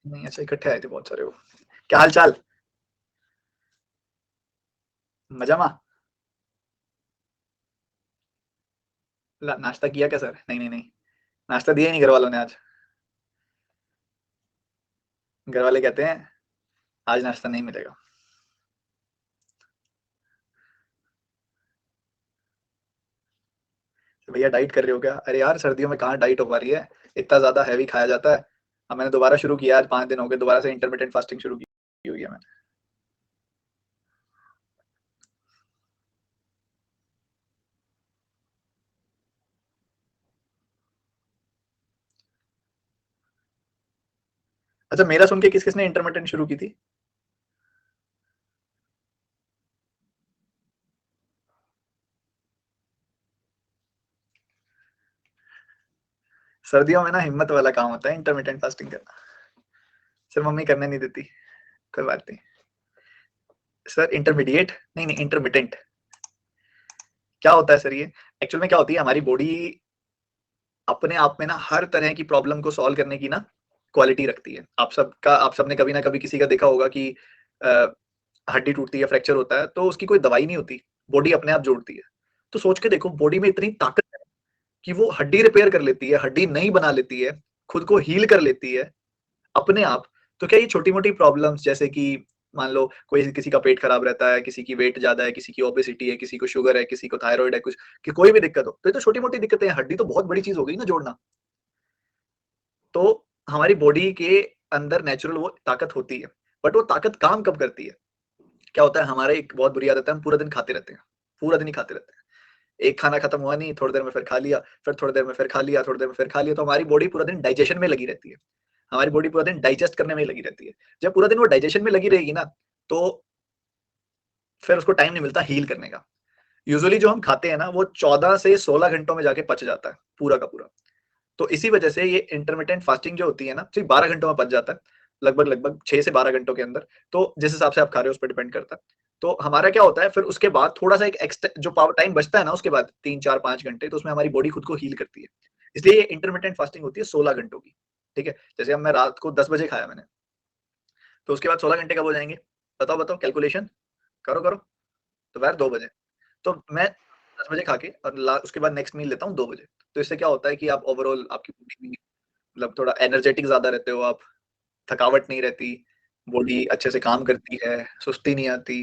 नहीं, अच्छा इकट्ठे आए थे बहुत सारे वो। क्या हाल चाल? मजामा? नाश्ता किया क्या सर? नहीं नहीं नहीं, नाश्ता दिया ही नहीं घर वालों ने आज। घर वाले कहते हैं आज नाश्ता नहीं मिलेगा। तो भैया डाइट कर रहे हो क्या? अरे यार सर्दियों में कहाँ डाइट हो पा रही है, इतना ज्यादा हैवी खाया जाता है। अब मैंने दोबारा शुरू किया, आज 5 दिन हो गए, दोबारा से इंटरमीडिएट फास्टिंग शुरू की हुई है मैंने। अच्छा, मेरा सुन के किस किसने इंटरमीडिएट शुरू की थी? सर्दियों में ना हिम्मत वाला काम होता है इंटरमीडिएट फास्टिंग करना। सर मम्मी करने नहीं देती। कोई बात नहीं सर, इंटरमीडिएट नहीं नहीं, इंटरमीडिएट क्या होता है सर? ये एक्चुअल में क्या होती है, हमारी बॉडी अपने आप में ना हर तरह की प्रॉब्लम को सॉल्व करने की ना क्वालिटी रखती है। आप सबने कभी ना कभी किसी का देखा होगा कि अ, हड्डी टूटती है, फ्रैक्चर होता है, तो उसकी कोई दवाई नहीं होती, बॉडी अपने आप जोड़ती है। तो सोच के देखो, बॉडी में इतनी ताकत है कि वो हड्डी रिपेयर कर लेती है, हड्डी नई बना लेती है, खुद को हील कर लेती है अपने आप। तो क्या ये छोटी-मोटी प्रॉब्लम्स, जैसे कि मान लो कोई किसी का पेट खराब रहता है, किसी की वेट ज़्यादा है, किसी की ओबेसिटी है, किसी को शुगर है, किसी को थायराइड है, कुछ कि कोई भी दिक्कत हो, तो ये तो छोटी-मोटी दिक्कतें हैं, हड्डी तो बहुत बड़ी चीज़ हो गई ना जोड़ना। तो हमारी बॉडी के अंदर नेचुरल वो ताकत होती है, बट वो ताकत काम कब करती है? क्या होता है, हमारे एक बहुत बुरी आदत है, हम पूरा दिन खाते रहते हैं, पूरा दिन ही खाते रहते हैं। एक खाना खत्म हुआ नहीं, थोड़ी देर में फिर खा लिया, फिर थोड़ी देर में फिर खा लिया, थोड़ी देर में फिर खा लिया, तो हमारी बॉडी पूरा दिन डाइजेशन में लगी रहती है। हमारी बॉडी पूरा दिन डाइजेस्ट करने में ही लगी रहती है। जब पूरा दिन वो डाइजेशन में लगी रहेगी ना, तो फिर उसको टाइम नहीं मिलता हील करने का। यूजुअली जो हम खाते हैं ना, वो 14 से 16 घंटों में जाके पच जाता है, पूरा का पूरा। तो इसी वजह से ये इंटरमिटेंट फास्टिंग जो होती है ना, सिर्फ 12 घंटों में पच जाता है, लगभग 6 से 12 घंटों के अंदर। तो जिस हिसाब से आप खा रहे हो उस पर डिपेंड करता है। तो हमारा क्या होता है, फिर उसके बाद थोड़ा सा एक एक्स्ट्रा जो पावर टाइम बचता है ना, उसके बाद 3 4 5 घंटे, तो उसमें हमारी बॉडी खुद को हील करती है। इसलिए ये इंटरमिटेंट फास्टिंग होती है 16 घंटों की। ठीक है, जैसे अब मैं रात को 10 बजे खाया मैंने, तो उसके बाद 16 घंटे कब हो जाएंगे? बताओ बताओ, कैलकुलेशन करो करो। तो यार 2 बजे। तो मैं 10 बजे खा के और उसके बाद नेक्स्ट मील लेता हूँ 2 बजे। तो इससे क्या होता है कि आप ओवरऑल आपकी बॉडी में मतलब थोड़ा एनर्जेटिक ज्यादा रहते हो आप, थकावट नहीं रहती, बॉडी अच्छे से काम करती है, सुस्ती नहीं आती।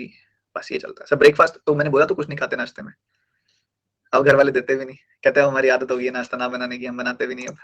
बस ये चलता है सर। ब्रेकफास्ट तो मैंने बोला तो कुछ नहीं खाते नाश्ते में। अब घर वाले देते भी नहीं, कहते हैं हमारी आदत हो गई है नाश्ता ना बनाने की, हम बनाते भी नहीं अब।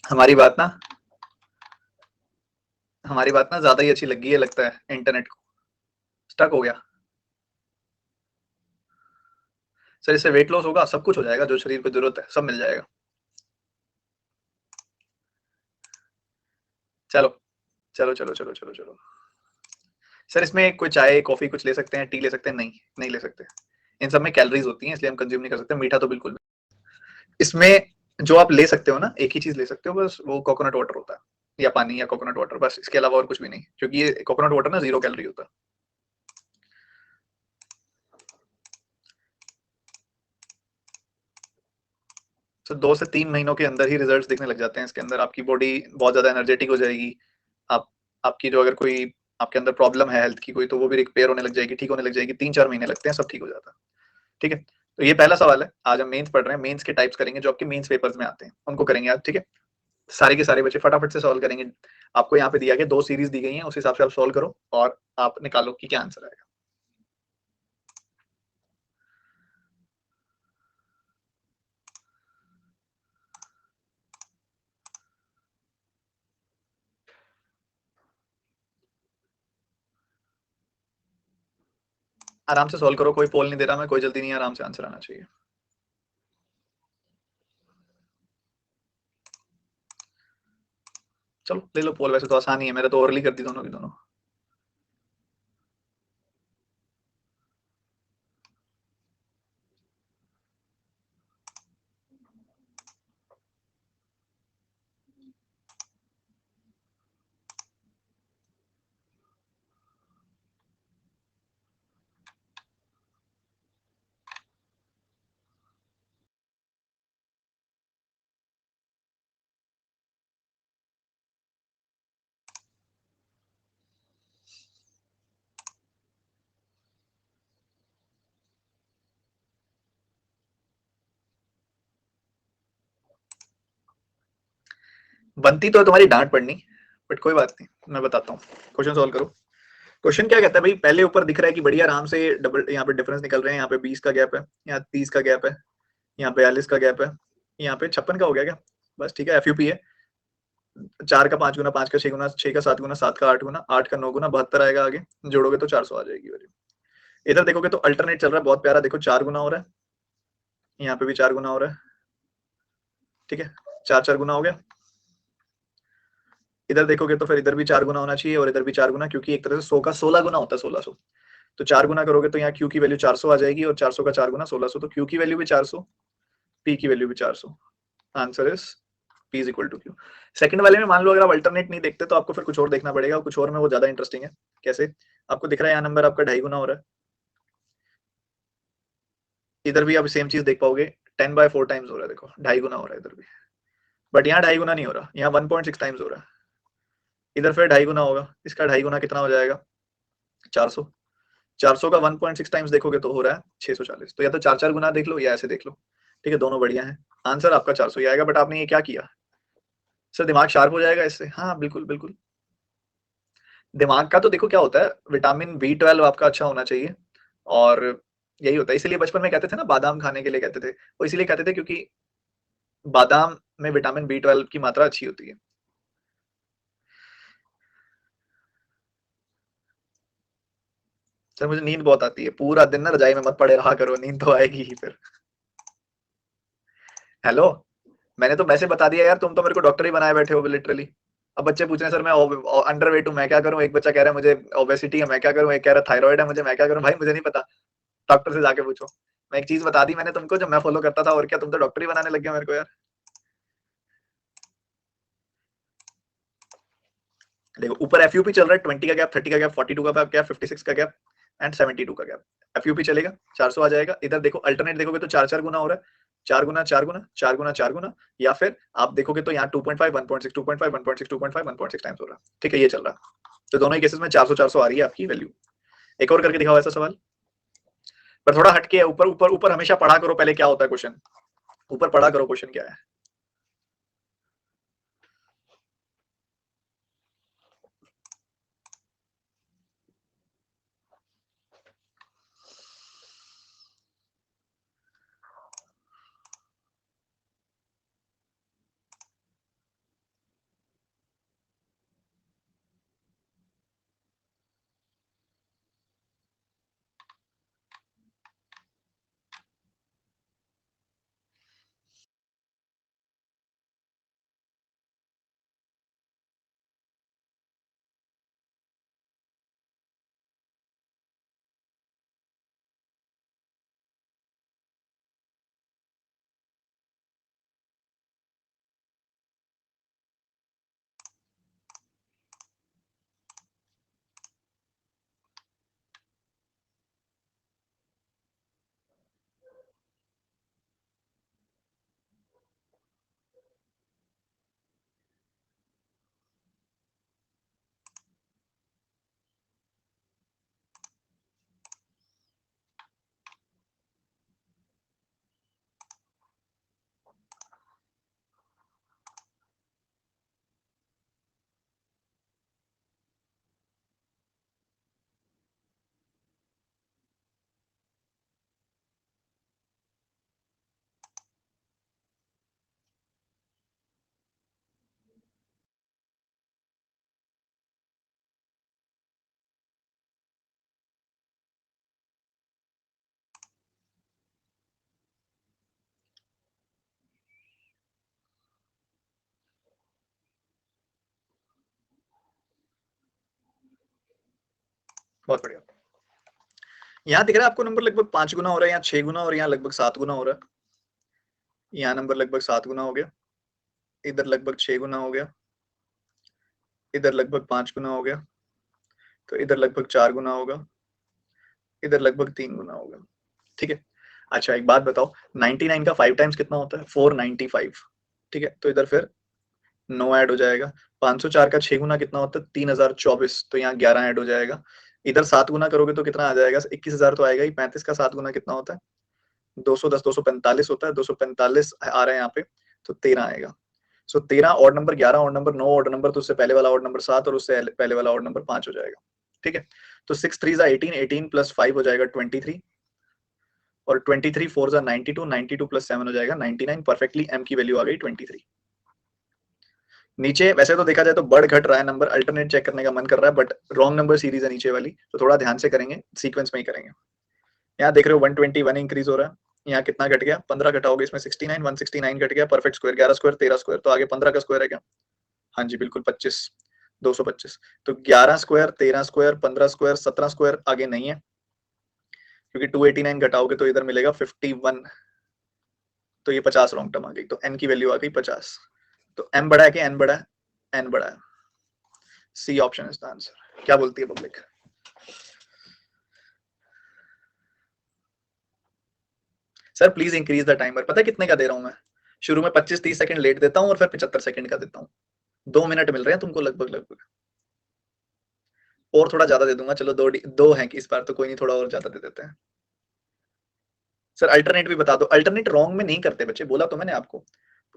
हमारी बात ना हमारी बात ना ज्यादा ही अच्छी लगी है लगता है इंटरनेट को। स्टक हो गया। सर इससे वेट लॉस होगा, सब कुछ हो जाएगा, जो शरीर को जरूरत है सब मिल जाएगा। चलो चलो चलो चलो चलो चलो। सर इसमें कोई चाय कॉफी कुछ ले सकते हैं, टी ले सकते हैं? नहीं, नहीं ले सकते। इन सब में कैलोरीज होती हैं, इसलिए हम कंज्यूम नहीं कर सकते। मीठा तो बिल्कुल भी। इसमें जो आप ले सकते हो ना, एक ही चीज ले सकते हो बस, वो कोकोनट वाटर होता है, या पानी या कोकोनट वाटर, बस। इसके अलावा और कुछ भी नहीं, क्योंकि ये कोकोनट वाटर ना 0 कैलोरी होता है। तो 2 से 3 महीनों के अंदर ही रिजल्ट्स दिखने लग जाते हैं। इसके अंदर आपकी बॉडी बहुत ज्यादा एनर्जेटिक हो जाएगी। आप आपकी जो अगर कोई आपके अंदर प्रॉब्लम है हेल्थ की कोई, तो वो भी रिपेयर होने लग जाएगी, ठीक होने लग जाएगी। 3 4 महीने लगते हैं, सब ठीक हो जाता है। ठीक है, तो ये पहला सवाल है। आज हम मेंस पढ़ रहे हैं, मेंस के टाइप्स करेंगे जो आपके मेंस पेपर्स में आते हैं, उनको करेंगे आज। ठीक है, सारे के सारे बच्चे फटाफट से सॉल्व करेंगे। आपको यहाँ पे दिया गया 2 सीरीज दी गई हैं, उस हिसाब से आप सॉल्व करो और आप निकालो कि क्या आंसर आएगा। आराम से सॉल्व करो, कोई पोल नहीं दे रहा मैं, कोई जल्दी नहीं है, आराम से आंसर आना चाहिए। चलो ले लो पोल, वैसे तो आसान ही है, मैंने तो ओरली कर दी दोनों की दोनों। बनती तो है तुम्हारी डांट पड़नी, बट कोई बात नहीं, मैं बताता हूँ। क्वेश्चन सॉल्व करो। क्वेश्चन क्या कहता है भाई, पहले ऊपर दिख रहा है कि बढ़िया आराम से डबल, यहाँ पे डिफरेंस निकल रहे हैं, यहाँ पे 20 का गैप है, यहाँ 30 का गैप है, यहाँ पे 42 का गैप है, यहाँ पे 56 का हो गया क्या? बस ठीक है, एफयूपी है। 4 का 5 गुना, 5 का 6 गुना, 6 का 7 गुना, 7 का 8 गुना, 8 का 9 गुना, 72 आएगा आगे, जोड़ोगे तो 400 आ जाएगी वैल्यू। इधर देखोगे तो अल्टरनेट चल रहा है, बहुत प्यारा, देखो 4 गुना हो रहा है, यहाँ पे भी 4 गुना हो रहा है, ठीक है, 4 गुना हो गया। इधर देखोगे तो फिर इधर भी 4 गुना होना चाहिए और इधर भी 4 गुना, क्योंकि एक तरह से 100 का 16 गुना होता है, 1600। तो 4 गुना करोगे तो यहाँ Q की वैल्यू 400 आ जाएगी, और 400 का 4 गुना 1600, तो Q की वैल्यू भी 400, P की वैल्यू भी 400। Answer is P is equal to Q। Second वाले में मान लो अगर आप अल्टरनेट नहीं देखते तो आपको फिर कुछ और देखना पड़ेगा, कुछ और में वो ज्यादा इंटरेस्टिंग है। कैसे? आपको दिख रहा है यहाँ नंबर आपका 2.5 गुना हो रहा है, इधर भी आप सेम चीज देख पाओगे, 10/4 टाइम्स हो रहा है, देखो 2.5 गुना हो रहा है इधर भी, बट यहाँ 2.5 गुना नहीं हो रहा, यहाँ 1.6 टाइम्स हो रहा है। इधर फिर 2.5 गुना होगा, इसका 2.5 गुना कितना हो जाएगा? 400। 400 का 1.6 टाइम्स देखोगे तो हो रहा है 640। तो या तो 4 4 गुना देख लो या ऐसे देख लो, ठीक है, दोनों बढ़िया है। आंसर आपका 400 ही आएगा, बट आपने ये क्या किया सर, दिमाग शार्प हो जाएगा इससे। हाँ बिल्कुल बिल्कुल, दिमाग का तो देखो क्या होता है, विटामिन B12 आपका अच्छा होना चाहिए, और यही होता है, इसीलिए बचपन में कहते थे ना बादाम खाने के लिए कहते थे, वो इसीलिए कहते थे क्योंकि बादाम में विटामिन B12 की मात्रा अच्छी होती है। सर मुझे नींद बहुत आती है, पूरा दिन ना रजाई में मत पड़े रहा करो, नींद तो आएगी ही फिर। हेलो, मैंने तो वैसे बता दिया यार, तुम तो मेरे को डॉक्टर ही बनाए बैठे हो लिटरली। अब बच्चे पूछ रहे हैं सर मैं अंडर वेट हूँ, मैं क्या करूँ? एक बच्चा कह रहा है मुझे ओबेसिटी है, मैं क्या करूँ? एक कह रहा है थायराइड है मुझे, मैं क्या करूँ? भाई मुझे नहीं पता, डॉक्टर से जाके पूछो। मैं एक चीज बता दी मैंने तुमको, जो मैं फॉलो करता था, और क्या, तुम तो डॉक्टर ही बनाने लग गए मेरे को यार। देखो ऊपर एफयूपी चल रहा है, 20 का गैप, 30 का गैप, 42 का गैप, 56 का गैप एंड 72 का गैप। एफयूपी चलेगा, 400 आ जाएगा। इधर देखो अल्टरनेट देखोगे तो 4 4 गुना हो रहा है, 4 गुना 4 गुना 4 गुना 4 गुना, या फिर आप देखोगे तो यहाँ 2.5 1.6 2.5 1.6 2.5 1.6 टाइम्स हो रहा है, ठीक है, ये चल रहा है। तो दोनों ही केसेस में 400 400 आ रही है आपकी वैल्यू। एक और करके दिखाओ ऐसा सवाल, पर थोड़ा हटके है, ऊपर ऊपर ऊपर हमेशा पढ़ा करो पहले क्या होता है क्वेश्चन, ऊपर पढ़ा करो क्वेश्चन क्या है। बहुत बढ़िया। यहाँ दिख रहा है आपको नंबर लगभग 5 गुना हो रहा है, यहाँ 6 गुना और यहाँ लगभग 7 गुना हो रहा है। यहाँ नंबर लगभग 7 गुना हो गया, इधर लगभग 6 गुना हो गया, इधर लगभग 5 गुना हो गया, तो इधर लगभग 4 गुना होगा, इधर लगभग 3 गुना होगा। ठीक है। अच्छा एक बात बताओ, 99 का 5 टाइम्स कितना होता है? 495। ठीक है, तो इधर फिर 9 ऐड हो जाएगा। 504 का 6 गुना कितना होता है? 3024, तो यहाँ 11 ऐड हो जाएगा। इधर 7 गुना करोगे तो कितना आ जाएगा? 21,000 तो आएगा ही। 35 का 7 गुना कितना होता है? 210, 245 होता है। 245 आ रहा है यहाँ पे, तो 13 आएगा। सो 13 odd number, 11 odd number, 9 odd number, तो उससे पहले वाला ऑड नंबर 7 और उससे पहले वाला ऑड नंबर 5 हो जाएगा। ठीक है, तो 6 3 18, 18 प्लस 5 हो जाएगा 23, और 23 4 92, 92 प्लस 7 हो जाएगा 99। परफेक्टली एम की वैल्यू आ गई 23। नीचे वैसे तो देखा जाए तो बढ़ घट रहा है नंबर, अल्टरनेट चेक करने का मन कर रहा है, बट रॉन्ग नंबर सीरीज है नीचे वाली, तो थोड़ा ध्यान से करेंगे, सीक्वेंस में ही करेंगे। यहाँ देख रहे हो 121 इंक्रीज हो रहा है, यहाँ कितना घट गया? 15 घटाओगे इसमें 69, 169 घट गया। परफेक्ट स्क्वायर 11 स्क्वायर 13 स्क्वायर, तो आगे 15 का स्क्वायर है क्या? हाँ जी बिल्कुल 25, 225। तो 11 स्क्वायर 13 स्क्वायर 15 स्क्वायर 17 स्क्वायर आगे नहीं है, क्योंकि 289 घटाओगे तो इधर मिलेगा 51, तो ये 50 रॉन्ग टर्म आ गई, तो n की वैल्यू आ गई 50। तो m बड़ा है कि n बड़ा है? n बड़ा है। C option is the answer. क्या बोलती है public? Sir please increase the timer. पता है कितने का दे रहा हूं मैं? शुरू में 25-30 सेकंड लेट देता हूं और फिर 75 सेकंड का देता हूं। 2 मिनट मिल रहे हैं तुमको लगभग लगभग, और थोड़ा ज्यादा दे दूंगा। चलो दो हैं कि इस बार, तो कोई नहीं, थोड़ा और ज्यादा दे देते हैं। सर अल्टरनेट भी बता दो। अल्टरनेट रॉन्ग में नहीं करते बच्चे, बोला तो मैंने आपको,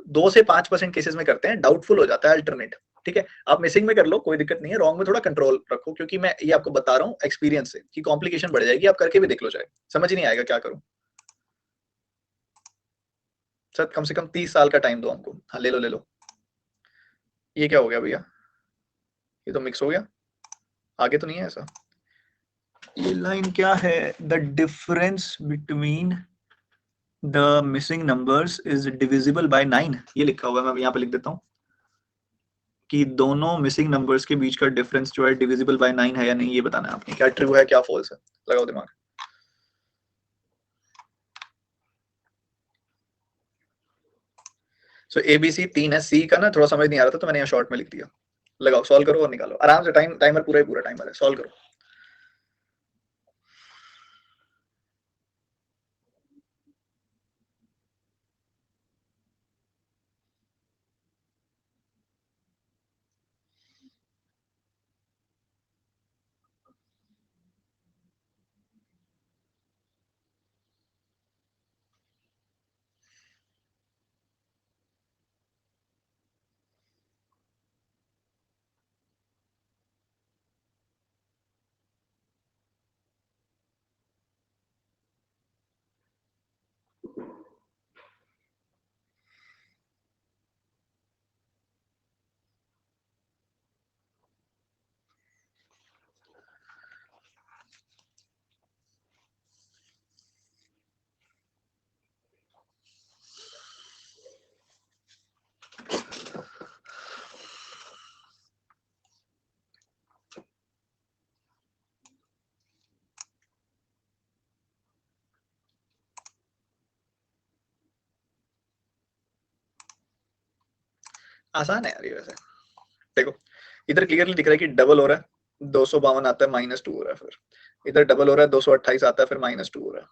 2 से 5% केसेस में करते हैं, डाउटफुल हो जाता है अल्टरनेट। ठीक है, आप मिसिंग में कर लो, कोई दिक्कत नहीं है, रॉन्ग में थोड़ा कंट्रोल रखो, क्योंकि मैं ये आपको बता रहा हूँ एक्सपीरियंस से कि कॉम्प्लिकेशन बढ़ जाएगी। आप करके भी देख लो, चाहे समझ ही नहीं आएगा क्या करूं। सर कम से कम 30 साल का टाइम दो हमको। हाँ ले लो ले लो। ये क्या हो गया भैया? ये तो मिक्स हो गया, आगे तो नहीं है ऐसा। ये लाइन क्या है? The difference between the missing numbers is divisible bye 9, ये लिखा हुआ है, मैं यहाँ पे लिख देता हूँ कि दोनों मिसिंग नंबर्स के बीच का डिफरेंस जो है डिविजिबल बाय 9 है या नहीं, ये बताना है आपने। क्या ट्रू है क्या फॉल्स है, लगाओ दिमाग। सो एबीसी 3 है, सी का ना थोड़ा समझ नहीं आ रहा था तो मैंने यहाँ शॉर्ट में लिख दिया। लगाओ, सॉल्व करो और निकालो आराम से। टाइमर पूरा ही पूरा टाइमर है, सॉल्व करो। आसान है यार ये वैसे। देखो इधर क्लियरली दिख रहा है कि डबल हो रहा है, 252 आता है, -2 हो रहा है। फिर इधर डबल हो रहा है, 228 आता है, फिर -2 हो रहा है।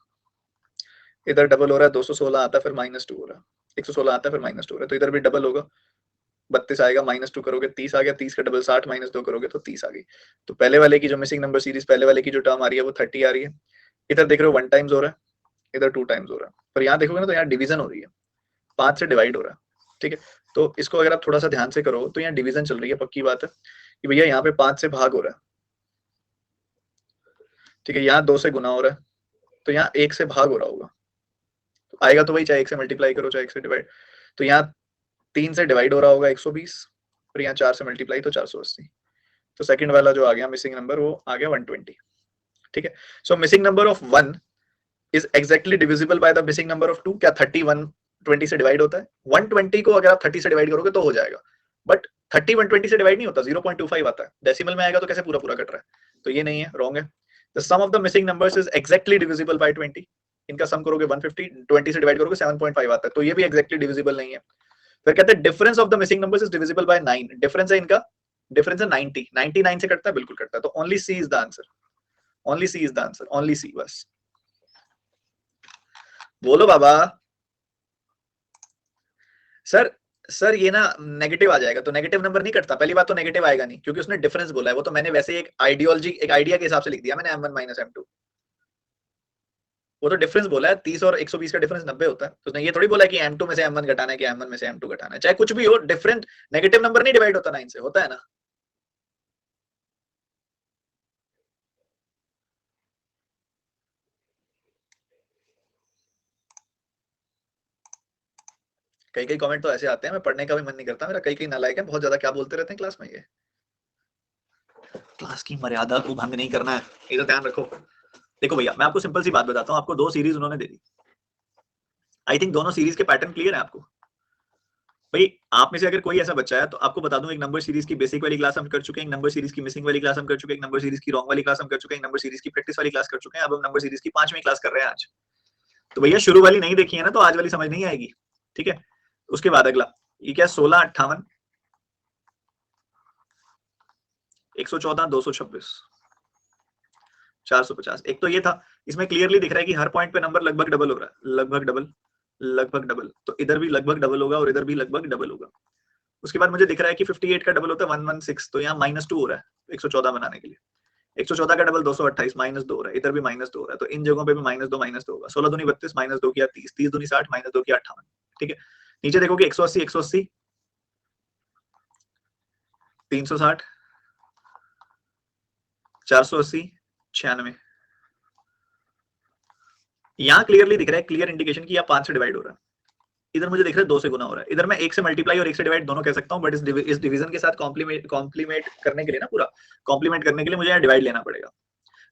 इधर डबल हो रहा है, 216 आता है, फिर -2 हो रहा है। 116 आता है, फिर -2 हो रहा है। तो इधर भी डबल होगा, 32 आएगा, -2 करोगे 30 आ गया, 30 का डबल 60, -2 करोगे तो 30 आ गई। तो पहले वाले की जो मिसिंग नंबर सीरीज, पहले वाले की जो टर्म आ रही है वो 30 आ रही है। इधर देख रहे हो 1 टाइम्स हो रहा है, इधर 2 टाइम्स हो रहा है। पर यहाँ देखोगे ना तो यहाँ डिवीजन हो रही है, 5 से डिवाइड हो रहा है। ठीक है, तो इसको अगर आप थोड़ा सा ध्यान से करो तो यहाँ डिवीजन चल रही है, पक्की बात है कि भैया यहाँ पे 5 से भाग हो रहा है। ठीक है, यहाँ 2 से गुना हो रहा है, तो यहाँ 1 से भाग हो रहा होगा, तो आएगा तो वही, चाहे 1 से मल्टीप्लाई करो चाहे 1 से डिवाइड। तो यहाँ 3 से डिवाइड हो रहा होगा 120, और यहाँ 4 से मल्टीप्लाई तो 480। तो सेकंड वाला जो आ गया मिसिंग नंबर वो आ गया 120। ठीक है, so missing number of 1 is exactly divisible by the missing number of 2। क्या 30 120 से डिवाइड होता है? 120 को अगर आप 30 से डिवाइड करोगे तो हो जाएगा, बट 30 120 से डिवाइड नहीं होता, 0.25 आता है। डेसिमल में आएगा तो कैसे पूरा पूरा कट रहा है, तो ये नहीं है, रॉन्ग है। The sum of the missing numbers is exactly divisible by 20. इनका सम करोगे 150, 20 से डिवाइड करोगे 7.5 आता है, तो ये भी exactly divisible नहीं है। फिर कहते हैं difference of the missing numbers is divisible by 9. difference है इनका, difference है 90, 99 से कटता है, बिल्कुल कटता है, तो only C is the answer. only C is the answer, only C बस। बोलो बाबा। सर सर ये ना नेगेटिव आ जाएगा, तो नेगेटिव नंबर नहीं कटता, पहली बात तो नेगेटिव आएगा नहीं क्योंकि उसने डिफरेंस बोला है, वो तो मैंने वैसे ही एक आइडियोलॉजी, एक आइडिया के हिसाब से लिख दिया मैंने m1 माइनस m2। वो तो डिफरेंस बोला है, 30 और 120 का डिफरेंस 90 होता है, तो उसने ये थोड़ी बोला कि m2 में से m1 घटाना है कि m1 में से m2 घटाना है, चाहे कुछ भी हो, डिफरेंट नेगेटिव नंबर नहीं डिवाइड होता 9 से, होता है ना। कई कई कमेंट तो ऐसे आते हैं, मैं पढ़ने का भी मन नहीं करता मेरा, कई कई नालायक है बहुत ज्यादा, क्या बोलते रहते हैं क्लास में। ये क्लास की मर्यादा को भंग नहीं करना है, ये तो ध्यान रखो। देखो भैया मैं आपको सिंपल सी बात बताता हूँ, आपको 2 सीरीज उन्होंने दे दी, आई थिंक दोनों सीरीज के पैटर्न क्लियर है आपको। भाई आप में से अगर कोई ऐसा बच्चा है तो आपको बता दूं, एक नंबर सीरीज की बेसिक वाली क्लास हम कर चुके हैं, एक नंबर सीरीज की मिसिंग वाली क्लास हम कर चुके हैं, एक नंबर सीरीज की रॉन्ग वाली क्लास हम कर चुके हैं, एक नंबर सीरीज की प्रैक्टिस वाली क्लास कर चुके हैं, अब हम नंबर सीरीज की 5वीं क्लास कर रहे हैं आज। तो भैया शुरू वाली नहीं देखी है ना, तो आज वाली समझ नहीं आएगी, ठीक है। उसके बाद अगला ये क्या, 16, 58, 114, 226, 450। एक तो ये था, इसमें क्लियरली दिख रहा है कि हर पॉइंट पे नंबर लगभग डबल हो रहा है, लगभग डबल, लगभग डबल, तो इधर भी लगभग डबल होगा और इधर भी लगभग डबल होगा। उसके बाद मुझे दिख रहा है कि 58 का डबल होता है 116, तो यहाँ -2 हो रहा है 114 बनाने के लिए। 114 का डबल 228, -2 हो रहा है, इधर भी -2 हो रहा है, तो इन जगहों पे भी -2 होगा। 16 दूनी 32, -2 किया 30, 30 दूनी 60, -2 किया 58, ठीक है। नीचे देखोगे 180, 180, 360, 480, 96। यहाँ क्लियरली दिख रहा है, क्लियर इंडिकेशन की यहाँ 5 से डिवाइड हो रहा है, इधर मुझे दिख रहा है 2 से गुना हो रहा है, इधर मैं 1 से मल्टीप्लाई और 1 से डिवाइड दोनों कह सकता हूँ, बट इस डिवीजन के साथ कॉम्प्लीमेंट करने के लिए ना, पूरा कॉम्प्लीमेंट करने के लिए मुझे यहाँ डिवाइड लेना पड़ेगा।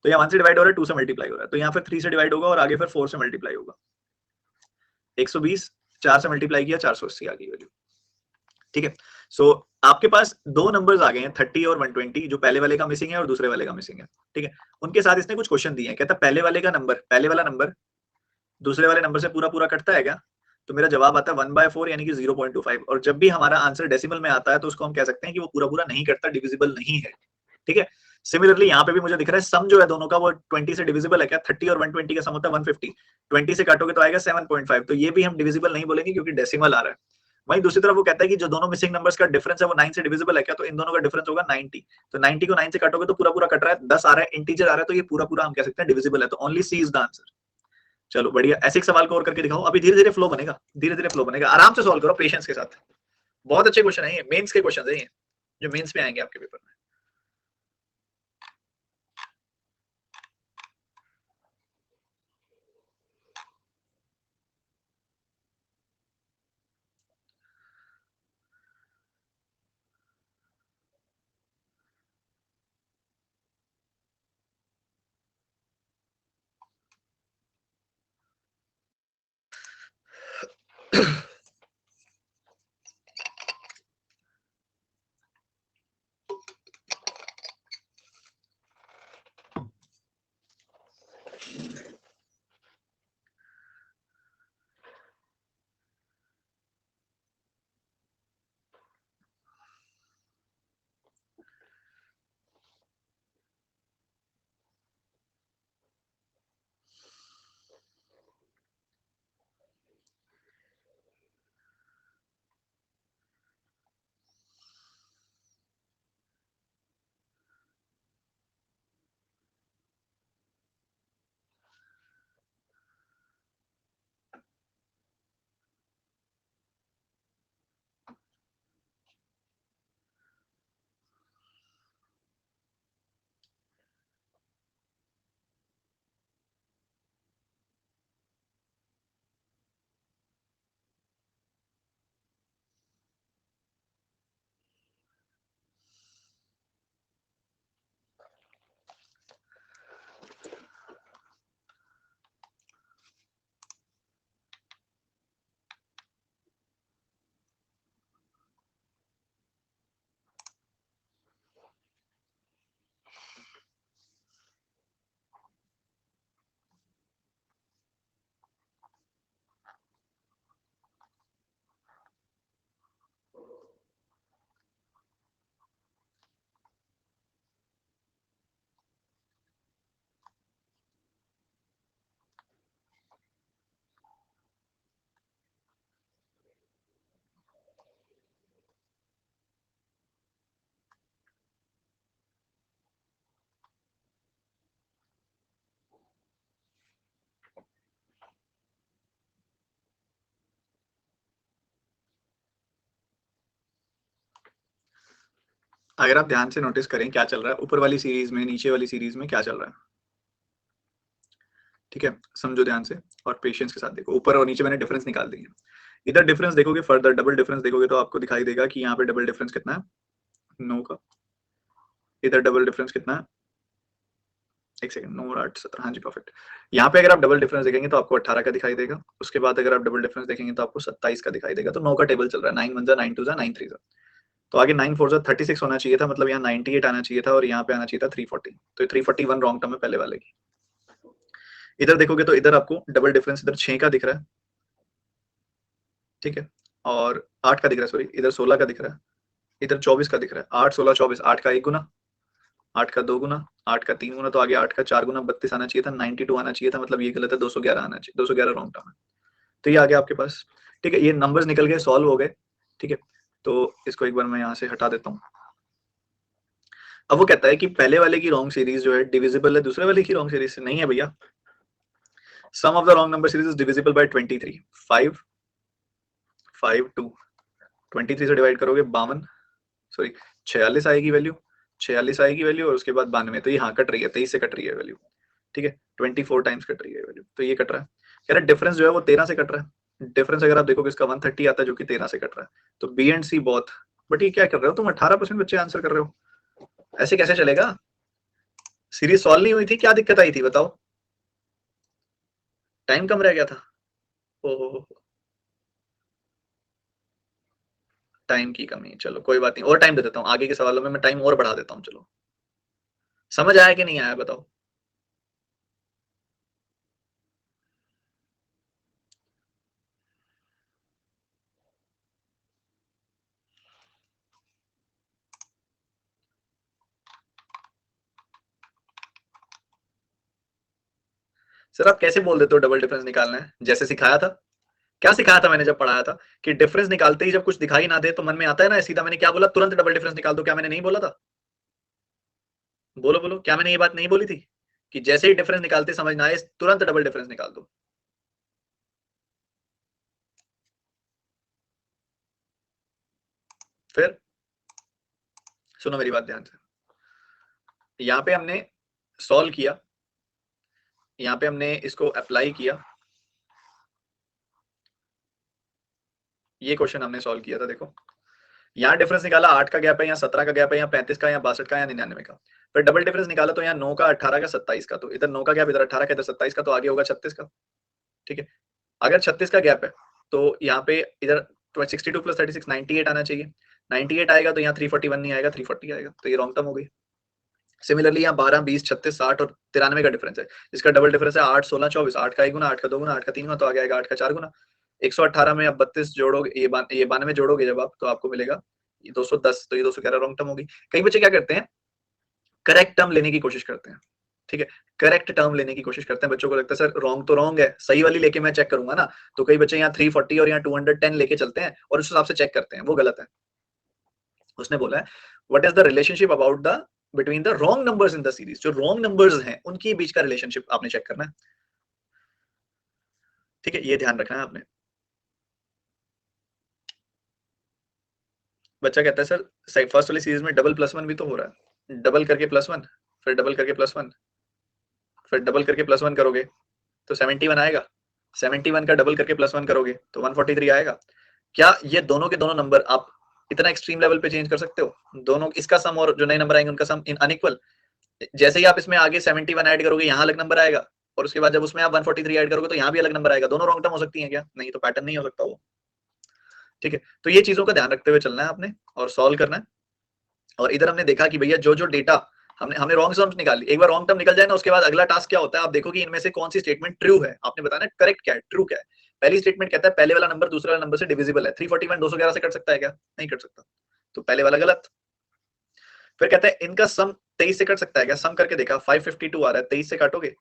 तो यहाँ 1 से डिवाइड हो रहा है, 2 से मल्टीप्लाई हो रहा है, तो यहाँ फिर 3 से डिवाइड होगा और आगे फिर 4 से मल्टीप्लाई होगा। 120, 4 से मल्टीप्लाई किया 480 आ गई वैल्यू, ठीक है। सो आपके पास 2 नंबर्स आ गए हैं 30 और 120, जो पहले वाले का मिसिंग है और दूसरे वाले का मिसिंग है, ठीक है। उनके साथ इसने कुछ क्वेश्चन दिए हैं, कहता पहले वाले का नंबर, पहले वाला नंबर दूसरे वाले नंबर से पूरा पूरा कटता है क्या, तो मेरा जवाब आता है 1/4 यानी कि 0.25, और जब भी हमारा आंसर डेसिमल में आता है तो उसको हम कह सकते हैं कि वो पूरा पूरा नहीं कटता, डिविजिबल नहीं है, ठीक है। सिमिलरली यहाँ पे भी मुझे दिख रहा है सम जो है दोनों का वो 20 से डिविजिबल है क्या, 30 और 120 का सम होता है 150, 20 से काटोगे तो आएगा 7.5, तो ये भी हम डिविजिबल नहीं बोलेंगे क्योंकि डेसिमल आ रहा है। वहीं दूसरी तरफ वो कहता है कि जो दोनों मिसिंग नंबर्स का डिफरेंस है वो 9 से डिविजिबल है क्या, तो इन दोनों का डिफरेंस होगा 90, तो 90 को 9 से काटोगे तो पूरा पूरा कट रहा है, 10 आ रहा है, इंटीजर आ रहा है, तो ये पूरा पूरा हम कह सकते हैं डिविजिबल है, तो only C is the answer. चलो बढ़िया, ऐसे एक सवाल को और करके दिखाओ, अभी धीरे धीरे फ्लो बनेगा, धीरे धीरे फ्लो बनेगा, आराम से सॉल्व करो पेशेंस के साथ। बहुत अच्छे क्वेश्चन है ये, मेंस के क्वेश्चन है ये, जो मेंस में आएंगे आपके पेपर में। अगर आप ध्यान से नोटिस करें क्या चल रहा है ऊपर वाली सीरीज में, नीचे वाली सीरीज में क्या चल रहा है, ठीक है, समझो ध्यान से और पेशेंस के साथ देखो। ऊपर और नीचे मैंने डिफरेंस निकाल दिए। इधर डिफरेंस देखोगे, फर्दर डबल डिफरेंस देखोगे तो आपको दिखाई देगा कि यहाँ पे डबल डिफरेंस कितना है, 9 का। इधर डबल डिफरेंस कितना है, एक सेकंड, 9 और 8 17, हाँ जी परफेक्ट। यहाँ पे अगर आप डबल डिफरेंस देखेंगे तो आपको 18 का दिखाई देगा। उसके बाद अगर आप डबल डिफरेंस देखेंगे तो आपको 27 का दिखाई देगा। तो 9 का टेबल चल रहा है, 9 1 जा 9 2 जा 9 3 जा। तो आगे 9 4 जा 36 होना चाहिए था, मतलब यहाँ 98 आना चाहिए था और यहाँ पे आना चाहिए था 340। तो 341 रॉन्ग टर्म है पहले वाले की। इधर देखोगे तो इधर आपको डबल डिफरेंस इधर 6 का दिख रहा है, ठीक है, और 8 का दिख रहा है, सॉरी इधर 16 का दिख रहा है, इधर 24 का दिख रहा है। 8 16 24, 8 का 1 गुना, 8 का 2 गुना, 8 का 3 गुना, तो आगे 8 का 4 गुना 32 आना चाहिए था, 92 आना चाहिए था, मतलब ये गलत है, 211 आना चाहिए, 211 रॉन्ग टर्म है। तो ये आ गया आपके पास, ठीक है, ये नंबर्स निकल गए, सॉल्व हो गए, ठीक है। तो इसको एक बार मैं यहाँ से हटा देता हूँ। अब वो कहता है कि पहले वाले की रॉन्ग सीरीज जो है डिविजिबल है दूसरे वाले की रॉन्ग सीरीज से। नहीं है भैया, sum of the wrong number series is divisible by 23। 5 5 2, 23 से डिवाइड करोगे 52, सॉरी 46 आएगी वैल्यू, 46 आएगी वैल्यू, और उसके बाद 92। तो ये हाँ कट रही है, 23 से कट रही है वैल्यू, ठीक है, 24 टाइम्स कट रही है वैल्यू, तो ये कट रहा है। कह रहा है डिफरेंस जो है वो 13 से कट रहा है। डिफरेंस अगर आप देखोगे इसका 130 आता है जो कि 13 से कट रहा है। तो B and C both. But ये क्या कर रहे हो तुम, 18% बच्चे आंसर कर रहे हो, ऐसे कैसे चलेगा? सीरीज सॉल्व नहीं हुई थी, क्या दिक्कत आई थी बताओ? टाइम कम रह गया था? ओहो, टाइम की कमी, चलो कोई बात नहीं, और टाइम दे देता हूँ आगे के सवालों में, मैं टाइम और बढ़ा देता हूँ। चलो, समझ आया कि नहीं आया बताओ? सर आप कैसे बोल देते हो डबल डिफरेंस निकालना है, जैसे सिखाया था? क्या सिखाया था मैंने जब पढ़ाया था कि डिफरेंस निकालते ही जब कुछ दिखाई ना दे तो मन में आता है ना सीधा, मैंने क्या बोला, तुरंत डबल डिफरेंस निकाल दो। क्या मैंने नहीं बोला था? बोलो बोलो, क्या मैंने ये बात नहीं बोली थी कि जैसे ही डिफरेंस निकालते समझ ना आए तुरंत डबल डिफरेंस निकाल दो? फिर सुनो मेरी बात ध्यान से, यहाँ पे हमने सॉल्व किया, यहाँ पे हमने इसको अप्लाई किया, ये क्वेश्चन हमने सॉल्व किया था। देखो यहाँ डिफरेंस निकाला, 8 का गैप है, यहाँ 17 का गैप है, यहाँ 35 का, यहाँ 62 का, यहाँ 99 का। फिर डबल डिफरेंस निकाला तो यहाँ 9 का, 18 का, 27 का। तो इधर 9 का गैप, इधर 18 का, इधर 27 का, तो आगे होगा 36 का, ठीक है। अगर 36 का गैप है तो यहाँ पे इधर 62 प्लस 36 98 आना चाहिए। 98 आएगा तो यहाँ 341 नहीं आएगा, 340 आएगा, तो ये रॉन्ग टर्म हो गई। सिमिलरली यहाँ 12 20 36 60 और 93 का डिफरेंस है, जिसका डबल डिफरेंस है 8 16 24, 8 का 1 गुना, 8 का 2 गुना, 8 का 3 गुना, तो आ जाएगा 8 का 4 गुना। 118 में आप 32 जोड़ोगे, ये 92 जोड़ोगे जब आप, तो आपको मिलेगा ये 210। तो ये 211 रॉन्ग टर्म होगी। कई बच्चे क्या करते हैं, करेक्ट टर्म लेने की कोशिश करते हैं, ठीक है, करेक्ट टर्म लेने की कोशिश करते हैं। बच्चों को लगता है सर रॉन्ग तो रॉन्ग है, सही वाली लेके मैं चेक करूंगा ना। तो कई बच्चे यहाँ 340 और यहाँ 210 लेके चलते हैं और उस हिसाब से चेक करते हैं, वो गलत है। उसने बोला है what is the relationship about the between the wrong numbers in the series. जो रॉन्ग नंबर्स हैं उनके बीच का रिलेशनशिप आपने चेक करना है, ठीक है, ये ध्यान रखना है आपने। बच्चा कहता है सर फर्स्ट वाली सीरीज में डबल प्लस वन भी तो हो रहा है, डबल करके प्लस वन, फिर डबल करके प्लस वन, फिर डबल करके प्लस वन करोगे तो 71 आएगा, 71 का डबल करके प्लस वन करोगे तो 143 आएगा। क्या ये दोनों के दोनों नंबर आप इतना एक्सट्रीम लेवल पे चेंज कर सकते हो? दोनों इसका सम और जो नए नंबर आएंगे उनका सम इन अनइक्वल। जैसे ही आप इसमें आगे 71 ऐड करोगे यहाँ अलग नंबर आएगा, और उसके बाद जब उसमें आप 143 ऐड करोगे तो यहाँ भी अलग नंबर आएगा। दोनों रॉन्ग टर्म हो सकती है क्या? नहीं, तो पैटर्न नहीं हो सकता वो, ठीक है। तो ये चीजों का ध्यान रखते हुए चलना है आपने और सॉल्व करना है। और इधर हमने देखा कि भैया जो जो डेटा हमने हमने रॉन्ग टर्म्स निकाली, एक बार रॉन्ग टर्म निकल जाए ना उसके बाद अगला टास्क क्या होता है, आप देखो कि इनमें से कौन सी स्टेटमेंट ट्रू है। आपने बताना करेक्ट क्या है, ट्रू क्या है। पहली स्टेटमेंट कहता है पहले वाला नंबर दूसरे वाले नंबर से डिविजिबल है। 341 211 से कट सकता है क्या? नहीं कट सकता, तो पहले वाला गलत। फिर कहता है इनका सम 23 से कट सकता है क्या? सम करके देखा 552 आ रहा है, 23 से काटोगे,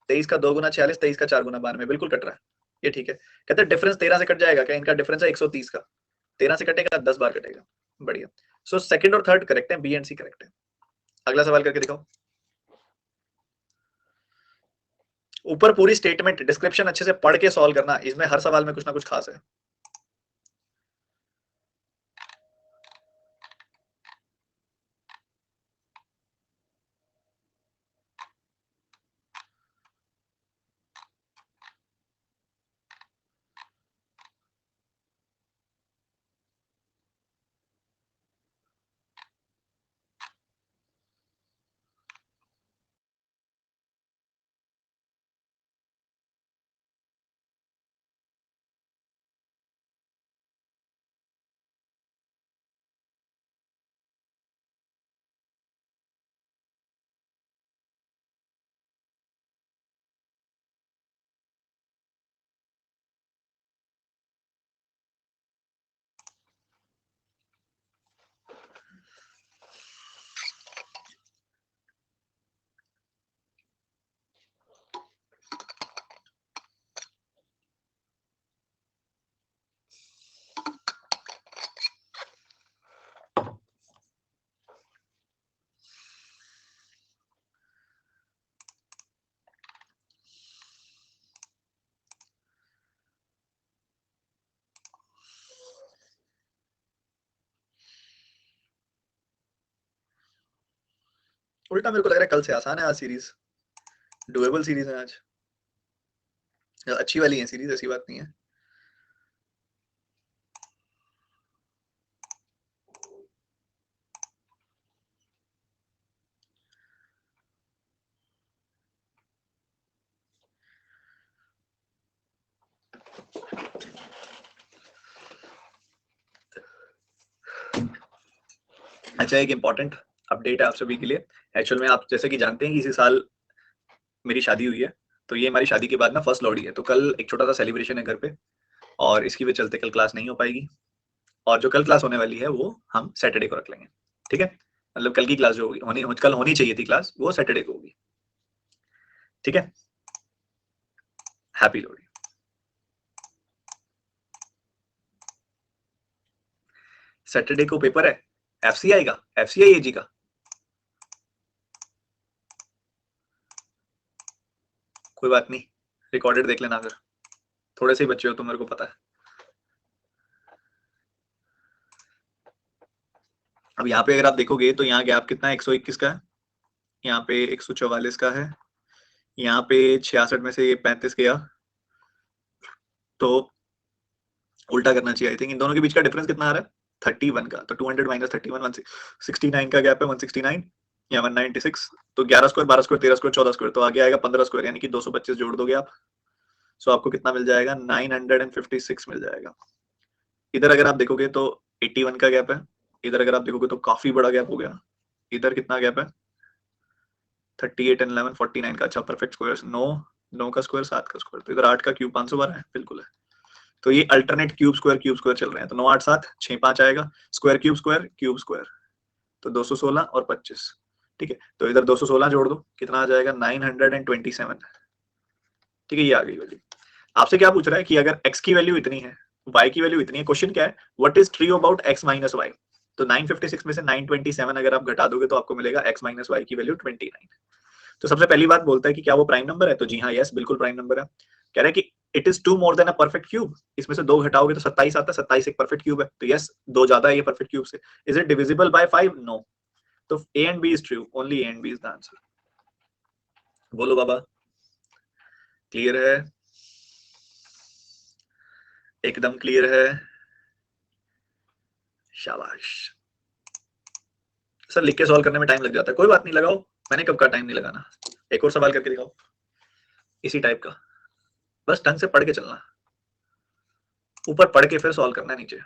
23 का 2 गुना 46, 23 का 4 गुना 92, बिल्कुल कट रहा है, ये ठीक है। कहते हैं डिफरेंस 13 से कट जाएगा क्या? इनका डिफरेंस है 130 का, 13 से कटेगा 10 बार कटेगा, बढ़िया। सो सेकंड और थर्ड करेक्ट है, बी एंड सी करेक्ट है। अगला सवाल करके दिखाओ। ऊपर पूरी स्टेटमेंट डिस्क्रिप्शन अच्छे से पढ़ के सॉल्व करना, इसमें हर सवाल में कुछ ना कुछ खास है। उल्टा मेरे को लग रहा है कल से आसान है आज सीरीज, डुएबल सीरीज है आज, अच्छी वाली है सीरीज, ऐसी बात नहीं है। अच्छा, एक इम्पोर्टेंट अपडेट है आप सभी के लिए। एक्चुअल में आप जैसे कि जानते हैं कि इसी साल मेरी शादी हुई है, तो ये हमारी शादी के बाद ना फर्स्ट लोहड़ी है, तो कल एक छोटा सा सेलिब्रेशन है घर पे, और इसकी वजह चलते कल क्लास नहीं हो पाएगी, और जो कल क्लास होने वाली है वो हम सैटरडे को रख लेंगे, ठीक है। मतलब कल की क्लास जो होगी कल होनी चाहिए थी क्लास, वो सैटरडे को होगी, ठीक है। हैप्पी लोहड़ी। सैटरडे को पेपर है एफसीआई का, एफसीआई एजी का, कोई बात नहीं, रिकॉर्डेड देख लेना, फिर थोड़े से ही बच्चे हो तो मेरे को पता है। अब यहाँ पे अगर आप देखोगे तो यहाँ गैप कितना है, 121 का है, यहाँ पे 144 का है, यहाँ पे 66 में से ये 35 गया, तो उल्टा करना चाहिए। आई थिंक इन दोनों के बीच का डिफरेंस कितना आ रहा है, 31 का, तो 200 माइनस 31, 169 का गैप है, 169 या 196, तो 11 स्क्वायर 12 स्क्वायर 13 स्क्वायर 14 स्क्वायर, तो आगे आएगा 15 स्क्वायर, यानी कि 225 जोड़ दोगे आप, सो आपको कितना मिल जाएगा, 956 मिल जाएगा। इधर अगर आप देखोगे तो 81 का गैप है, इधर अगर आप देखोगे तो काफी बड़ा गैप हो गया, इधर कितना गैप है, 38 एंड 11 49 का, अच्छा परफेक्ट स्क्वायर, 9 9 का स्क्वायर 7 का स्क्वायर, तो इधर 8 का क्यूब 512 है, बिल्कुल है। तो ये अल्टरनेट क्यूब स्क्वायर चल रहे हैं, तो 9 8 7 6 5 आएगा, स्क्वायर क्यूब स्क्वायर, तो 216 और 25, ठीक है। तो इधर 216 जोड़ दो, कितना आ जाएगा, 927, ठीक है, ये आ गई वैल्यू। आपसे क्या पूछ रहा है कि अगर x की वैल्यू इतनी है, y की वैल्यू इतनी है, क्वेश्चन क्या है, what is true about x minus Y. तो 956 में से 927 अगर आप घटा दोगे तो आपको मिलेगा x माइनस वाई की वैल्यू 29। तो सबसे पहली बात बोलता है कि क्या वो प्राइम नंबर है, तो जी हाँ, यस, बिल्कुल प्राइम नंबर है। कह रहा है कि it is two more than a perfect cube, इसमें से 2 घटाओगे तो 27 आता है, 27 एक परफेक्ट क्यूब है, तो यस 2 ज्यादा है ये परफेक्ट क्यूब से। Is it divisible by 5, no. तो A and B is true, only A and B is the answer. बोलो बाबा, क्लियर है, एकदम क्लियर है, शाबाश। सर लिख के सॉल्व करने में टाइम लग जाता है, कोई बात नहीं, लगाओ, मैंने कब कहा टाइम नहीं लगाना। एक और सवाल करके दिखाओ इसी टाइप का, बस ढंग से पढ़ के चलना, ऊपर पढ़ के फिर सॉल्व करना है नीचे।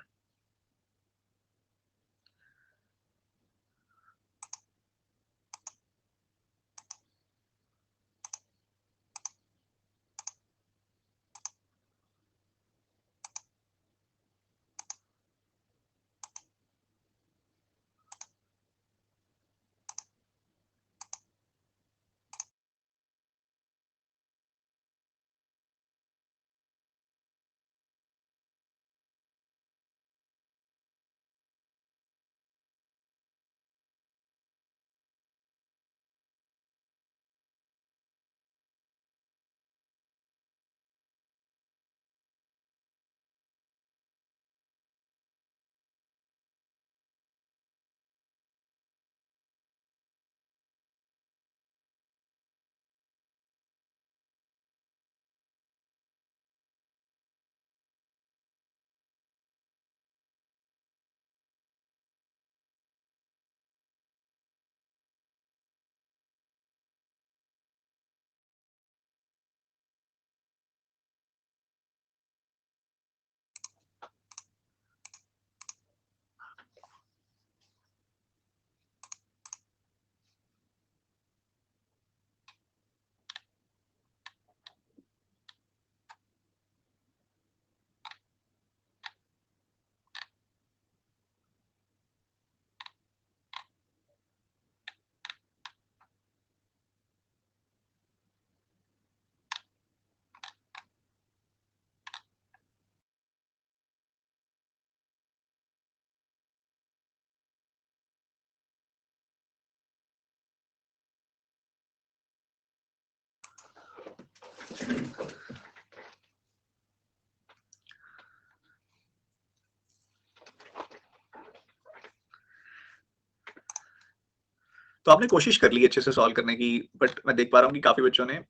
तो आपने कोशिश कर ली अच्छे से सॉल्व करने की, बट मैं देख पा रहा हूँ कि काफी बच्चों ने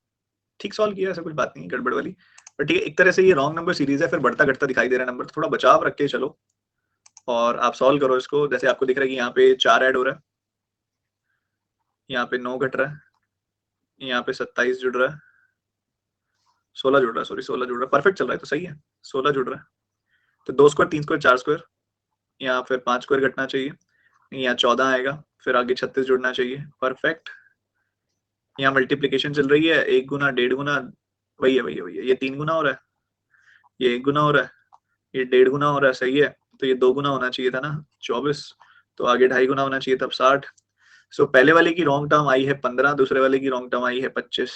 ठीक सॉल्व किया, ऐसा कुछ बात नहीं गड़बड़ वाली। बट ठीक है, एक तरह से ये रॉन्ग नंबर सीरीज है, फिर बढ़ता घटता दिखाई दे रहा है नंबर, थोड़ा बचाव रख के चलो और आप सॉल्व करो इसको। जैसे आपको दिख रहा है कि यहाँ पे 4 ऐड हो रहा है, यहाँ पे 9 घट रहा है, यहाँ पे 27 जुड़ रहा है, 16 जुड़ रहा है, सॉरी 16 जुड़ रहा है, परफेक्ट चल रहा है तो सही है, 16 जुड़ रहा है। तो 2 स्क्वायर 3 स्क्वायर 4 स्क्वायर, यहाँ फिर 5 स्क्वायर घटना चाहिए, यहाँ 14 आएगा, फिर आगे 36 जुड़ना चाहिए, परफेक्ट। यहाँ मल्टीप्लीकेशन चल रही है, 1 गुना 1.5 गुना, वही है, ये 3 गुना हो रहा है, ये 1 गुना हो रहा है, ये 1.5 गुना हो रहा है, सही है। तो ये 2 गुना होना चाहिए था ना 24, तो आगे 2.5 गुना होना चाहिए तब 60। सो पहले वाले की रॉन्ग टर्म आई है 15, दूसरे वाले की रॉन्ग टर्म आई है 25।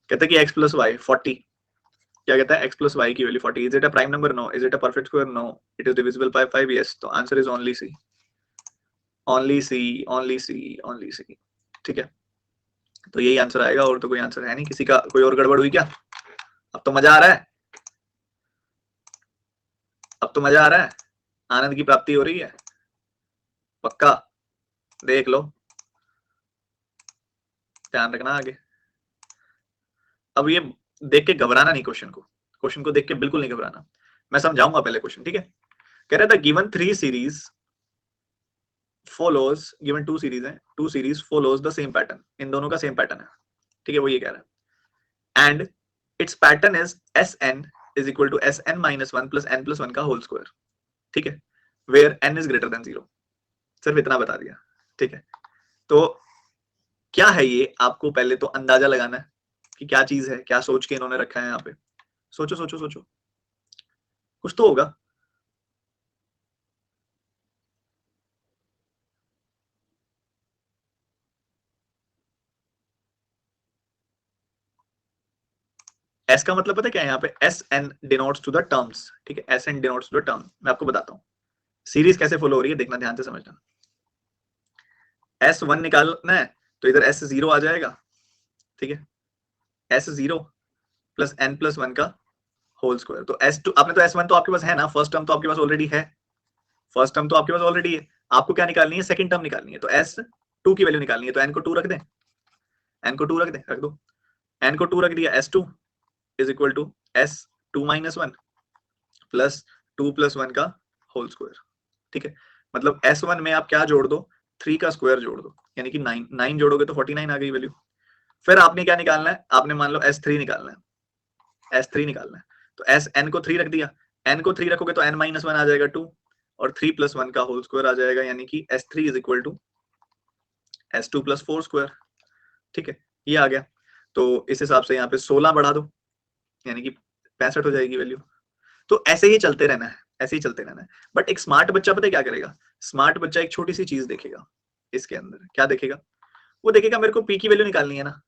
कहते हैं कि x प्लस वाई 40, क्या कहता है x प्लस वाई की value 40। Is it a prime number? No. Is it a perfect square? No. It is divisible by 5? Yes. तो answer is only C, only C, only C, only C. ठीक है, तो यही answer आएगा, और तो कोई आंसर है नहीं। किसी का कोई और गड़बड़ हुई क्या? अब तो मजा आ रहा है, अब तो मजा आ रहा है, आनंद की प्राप्ति हो रही है पक्का, देख लो, ध्यान रखना आगे। अब ये देख के घबराना नहीं, क्वेश्चन को देख के बिल्कुल नहीं घबराना, मैं समझाऊंगा पहले क्वेश्चन, ठीक है। कह रहा था given 3 series follows, given 2 series है, 2 series follows the same pattern, इन दोनों का सेम पैटर्न है, ठीक है, वो ये कह रहा है। And it's pattern is Sn is equal to Sn minus 1 plus n plus 1 का होल स्क्वायर, ठीक है, where n is greater than 0। सिर्फ इतना बता दिया, ठीक है। तो क्या है ये, आपको पहले तो अंदाजा लगाना है कि क्या चीज है, क्या सोच के इन्होंने रखा है यहाँ पे। सोचो सोचो सोचो, कुछ तो होगा। एस का मतलब पता है क्या है यहाँ पे? S N denotes to the terms, ठीक है, S N denotes to the term. मैं आपको बताता हूँ सीरीज कैसे फॉलो हो रही है, देखना ध्यान से समझना। S1 निकालना है तो इधर S0 आ जाएगा, ठीक है, S0 प्लस n प्लस 1 का होल स्क्वायर। तो S2, आपने तो S1 तो आपके पास है ना, फर्स्ट टर्म तो आपके पास ऑलरेडी है, फर्स्ट टर्म तो आपके पास ऑलरेडी है, आपको क्या निकालनी है? सेकंड टर्म निकालनी है। तो S2 की वैल्यू निकालनी है, तो n को 2 रख दें, n को 2 रख दें, रख दो, n को 2 रख दिया, S2 is equal to S2 minus 1 plus 2 plus 1 का होल स्क्वायर, ठीक है। मतलब S1 में आप क्या जोड़ दो? 3 का स्क्वायर जोड़ दो, यानी कि 9, 9 जोड़ोगे तो 49 आ गई वैल्यू। फिर आपने क्या निकालना है? आपने मान लो S3 निकालना है, S3 निकालना है, तो n को 3 रख दिया, n को 3 रखोगे तो n माइनस 1 आ जाएगा 2, और 3 प्लस 1 का होल स्क्वायर आ जाएगा, यानी कि S3 is equal to S2 plus 4 square, ठीक है, ये आ गया। तो इस हिसाब से यहाँ पे 16 बढ़ा दो, यानी कि 65 हो जाएगी वैल्यू। तो ऐसे ही चलते रहना है, ऐसे ही चलते रहना है। बट एक स्मार्ट बच्चा पता है क्या करेगा? स्मार्ट बच्चा एक छोटी सी चीज देखेगा इसके अंदर, क्या देखेगा? वो देखेगा मेरे को पी की वैल्यू निकालनी है ना,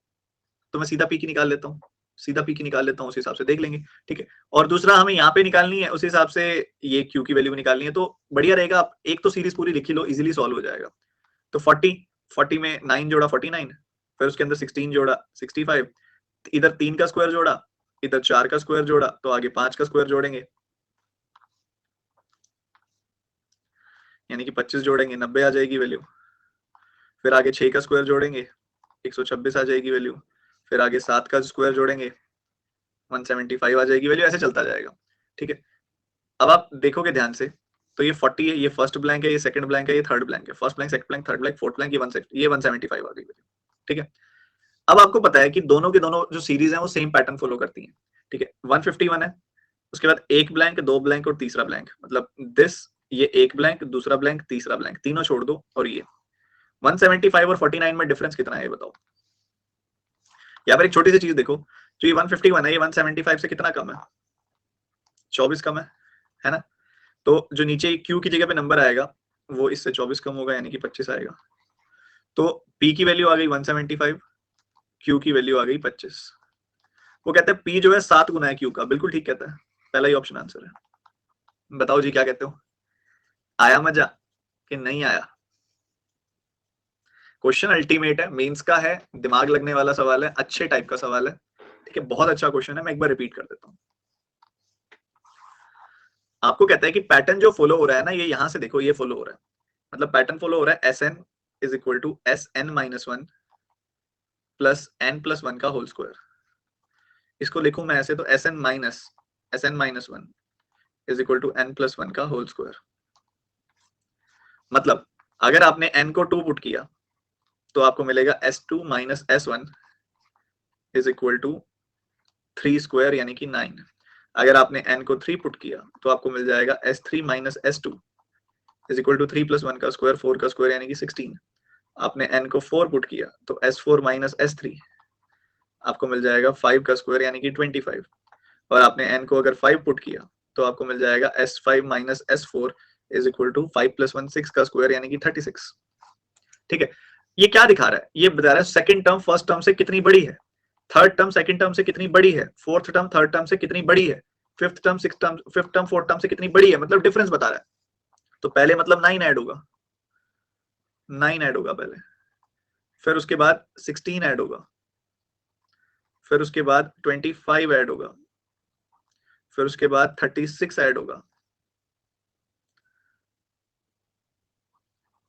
तो मैं सीधा पी की निकाल लेता हूँ, सीधा पी की निकाल लेता हूँ, उस हिसाब से देख लेंगे, ठीक है। और दूसरा हमें यहाँ पे निकालनी है, उस हिसाब से ये क्यू की वैल्यू निकालनी है, तो बढ़िया रहेगा। आप एक तो सीरीज पूरी लिख ही लो, इजीली सॉल्व हो जाएगा। तो 40 में 9 जोड़ा 49, फिर उसके अंदर 16 जोड़ा 65, इधर 3 का स्क्वायर जोड़ा, इधर 4 का स्क्वायर जोड़ा, तो आगे 5 का स्क्वायर जोड़ेंगे, यानी कि 25 जोड़ेंगे 90 आ जाएगी वैल्यू। फिर आगे 6 का स्क्वायर जोड़ेंगे 126 आ जाएगी वैल्यू। फिर आगे 7 का स्क्वायर जोड़ेंगे 175 आ जाएगी वैल्यू, ऐसे चलता जाएगा, ठीक है। अब आप देखोगे ध्यान से, तो ये 40 है, ये फर्स्ट ब्लैंक है, ये सेकंड ब्लैंक है, ये थर्ड ब्लैंक है, first blank, second blank, third blank, fourth blank, ये 175 आ गई वैल्यू, ठीक है। अब आपको पता है कि दोनों के दोनों जो सीरीज है वो सेम पैटर्न फॉलो करती है, ठीक है। 151 है, उसके बाद एक ब्लैंक, दो ब्लैंक और तीसरा ब्लैंक, मतलब दिस, ये एक ब्लैंक, दूसरा ब्लैंक, तीसरा ब्लैंक, तीनों छोड़ दो, और ये 175 और 49 में डिफरेंस कितना है ये बताओ। यहाँ पर एक छोटी सी चीज देखो, जो ये 151 है, ये 175 से कितना कम है? 24 कम है ना। तो जो नीचे क्यू की जगह पे नंबर आएगा वो इससे 24 कम होगा, यानी कि 25 आएगा। तो पी की वैल्यू आ गई 175, क्यू की वैल्यू आ गई 25। वो कहते हैं पी जो है 7 गुना है क्यू का, बिल्कुल ठीक कहता है, पहला ही ऑप्शन आंसर है। बताओ जी क्या कहते हो, आया मजा कि नहीं आया? क्वेश्चन अल्टीमेट है, मेंस का है, दिमाग लगने वाला सवाल है, अच्छे टाइप का सवाल है, ठीक है, बहुत अच्छा क्वेश्चन है। मैं एक बार रिपीट कर देता हूँ। आपको कहता है कि पैटर्न जो फॉलो हो रहा है ना, ये यहां से देखो, ये फॉलो हो रहा है, मतलब पैटर्न फॉलो हो रहा है Sn is equal to S N minus one plus N plus one का होल स्क्वायर। इसको लिखूं मैं ऐसे, तो S N minus one is equal to N plus one का होल स्क्वायर। मतलब अगर आपने n को 2 पुट किया तो आपको मिलेगा s2 minus s1 is equal to 3 square यानी कि 9। अगर आपने n को 3 पुट किया तो आपको मिल जाएगा s3 minus s2 is equal to 3 plus 1 का स्क्वायर 4 का स्क्वायर यानी कि 16। आपने n को 4 पुट किया तो s4 माइनस s3 आपको मिल जाएगा 5 का स्क्वायर यानी कि 25। और आपने n को अगर 5 पुट किया तो आपको मिल जाएगा s5 minus s4 is equal to 5 plus 1 6 का स्क्वायर यानी कि 36। ठीक है, ये क्या दिखा रहा है? ये बता रहा है सेकंड टर्म फर्स्ट टर्म से कितनी बड़ी है, थर्ड टर्म सेकंड टर्म से कितनी बड़ी है, फोर्थ टर्म थर्ड टर्म से कितनी बड़ी है, फिफ्थ टर्म फोर्थ टर्म से कितनी बड़ी है, मतलब डिफरेंस बता रहा है। तो पहले मतलब 9 ऐड होगा, 9 ऐड होगा पहले, फिर उसके बाद 16 ऐड होगा, फिर उसके बाद 25 ऐड होगा, फिर उसके बाद 36 ऐड होगा,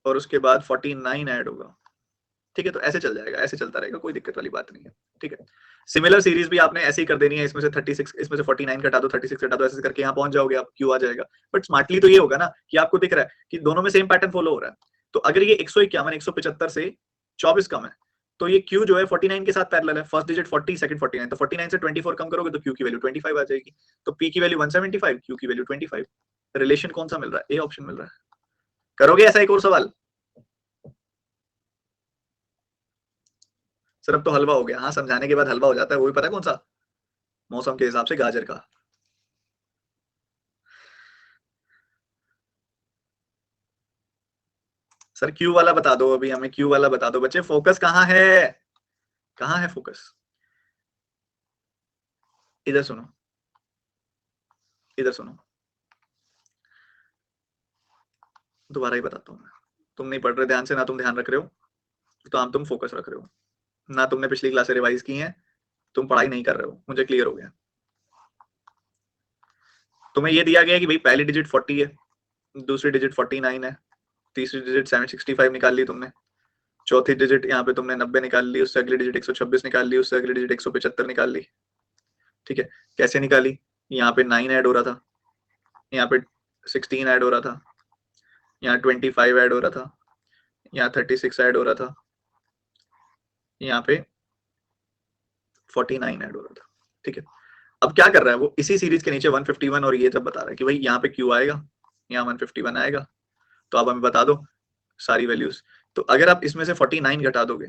और उसके बाद 49 ऐड होगा। ठीक है, तो ऐसे चल जाएगा, ऐसे चलता रहेगा, कोई दिक्कत वाली बात नहीं है। ठीक है, सिमिलर सीरीज भी आपने ऐसे ही कर देनी है, इसमें से 36, इसमें से 49 घटा दो, 36 घटा दो, ऐसे करके यहाँ पहुंच जाओगे आप, क्यू आ जाएगा। बट स्मार्टली तो ये होगा ना कि आपको दिख रहा है कि दोनों में सेम पैटर्न फॉलो हो रहा है। तो अगर ये 151 175 से 24 कम है तो ये क्यू जो है 49 के साथ पैरेलल है। फर्स्ट डिजिट 40, सेकंड 49, तो 49 से 24 कम करोगे तो क्यू की वैल्यू 25 आ जाएगी। तो पी की वैल्यू 175, क्यू की वैल्यू 25। रिलेशन कौन सा मिल रहा है? ए ऑप्शन मिल रहा है। करोगे ऐसा एक और सवाल? सर अब तो हलवा हो गया। हाँ, समझाने के बाद हलवा हो जाता है, वो भी पता है कौन सा? मौसम के हिसाब से गाजर का। सर क्यू वाला बता दो, अभी हमें क्यू वाला बता दो बच्चे। फोकस कहाँ है, कहाँ है फोकस? इधर सुनो, इधर सुनो, दोबारा ही बताता हूँ मैं। तुम नहीं पढ़ रहे ध्यान से, ना तुम ध्यान रख रहे हो, तो हम तुम फोकस रख रहे हो, ना तुमने पिछली क्लासे रिवाइज की है, तुम पढ़ाई नहीं कर रहे हो, मुझे क्लियर हो गया। तुम्हें ये दिया गया है कि भाई पहली डिजिट 40 है, दूसरी डिजिट 49 है, तीसरी डिजिट 765 निकाल ली तुमने, चौथी डिजिट यहाँ पे तुमने 90 निकाल ली, उससे अगली डिजिट 126 निकाल ली, उससे अगली डिजिट 175 निकाल ली। ठीक है, कैसे निकाली? यहाँ पे 9 ऐड हो रहा था, यहाँ पे 16 ऐड हो रहा था, यहाँ 25 ऐड हो रहा था, यहाँ 36 ऐड हो रहा था, यहाँ पे 49 ऐड हो रहा था। ठीक है, अब क्या कर रहा है वो? इसी सीरीज के नीचे 151 और ये जब बता रहा है कि भाई यहाँ पे क्यू आएगा, यहाँ 151 आएगा, तो आप हमें बता दो सारी वैल्यूज। तो अगर आप इसमें से 49 घटा दोगे,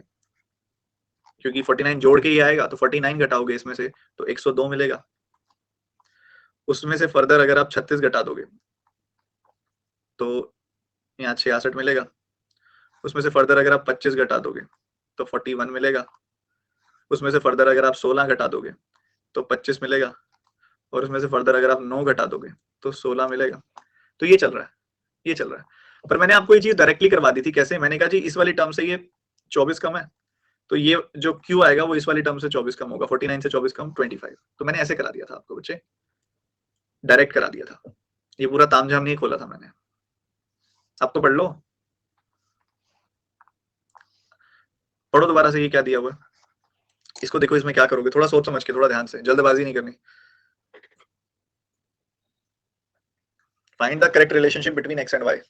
क्योंकि 49 जोड़ के ही आएगा, तो 49 घटाओगे इसमें से तो 102 मिलेगा। उसमें से फर्दर अगर आप 36 घटा दोगे तो यहाँ 66 मिलेगा। उसमें से फर्दर अगर आप 25 घटा दोगे तो 41 मिलेगा। उसमें से फर्दर अगर आप 16 घटा दोगे तो 25 मिलेगा। और उसमें से फर्दर अगर आप 9 घटा दोगे तो 16 मिलेगा। तो ये चल रहा है, ये चल रहा है। पर मैंने आपको ये चीज डायरेक्टली करवा दी थी। कैसे? मैंने कहा जी इस वाली टर्म से ये 24 कम है, तो ये जो क्यू आएगा वो इस वाली टर्म से 24 कम होगा, 49 से 24 कम 25। तो मैंने ऐसे करा दिया था आपको बच्चे, डायरेक्ट करा दिया था, ये पूरा तामझाम नहीं खोला था मैंने। अब तो पढ़ लो, पढ़ो दोबारा से ये क्या दिया हुआ है। इसको देखो, इसमें क्या करोगे, थोड़ा सोच समझ के, थोड़ा ध्यान से, जल्दबाजी नहीं करनी। Find the correct relationship between X and Y.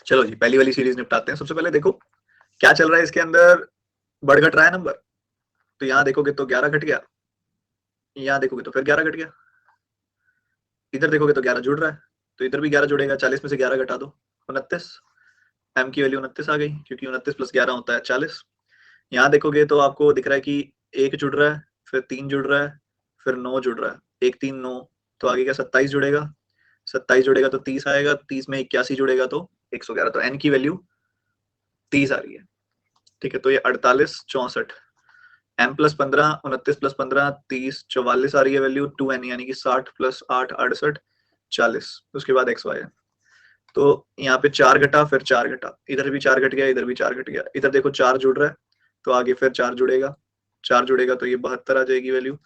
चलो जी पहली वाली सीरीज निपटाते हैं। सबसे पहले देखो क्या चल रहा है इसके अंदर, बढ़ घट रहा है नंबर। तो यहाँ देखोगे तो 11 घट गया, यहाँ देखोगे तो फिर 11 घट गया, इधर देखोगे तो 11 जुड़ रहा है, तो इधर भी 11 जुड़ेगा। 40 में से 11 घटा दो 29, एम की वैल्यू 29 आ गई, क्योंकि 29 प्लस 11 होता है 40। यहाँ देखोगे तो आपको दिख रहा है कि 1 जुड़ रहा है, फिर 3 जुड़ रहा है, फिर 9 जुड़ रहा है, 1 3 9, तो आगे क्या 27 जुड़ेगा, 27 जुड़ेगा तो 30 आएगा, 30 में 81 जुड़ेगा तो 111, तो एन की वैल्यू 30 आ रही है। ठीक है, तो ये 48 64, एम प्लस 15 29 प्लस 15 30 44 आ रही है वैल्यू, 2n यानी कि 60 प्लस 8 68 40, उसके बाद एक्स वाई है। तो यहाँ पे 4 घटा, फिर 4 घटा, इधर भी 4 घट गया, इधर भी 4 घट गया, इधर देखो 4 जुड़ रहा है, तो आगे फिर 4 जुड़ेगा, 4 जुड़ेगा तो ये 72 आ जाएगी वैल्यू।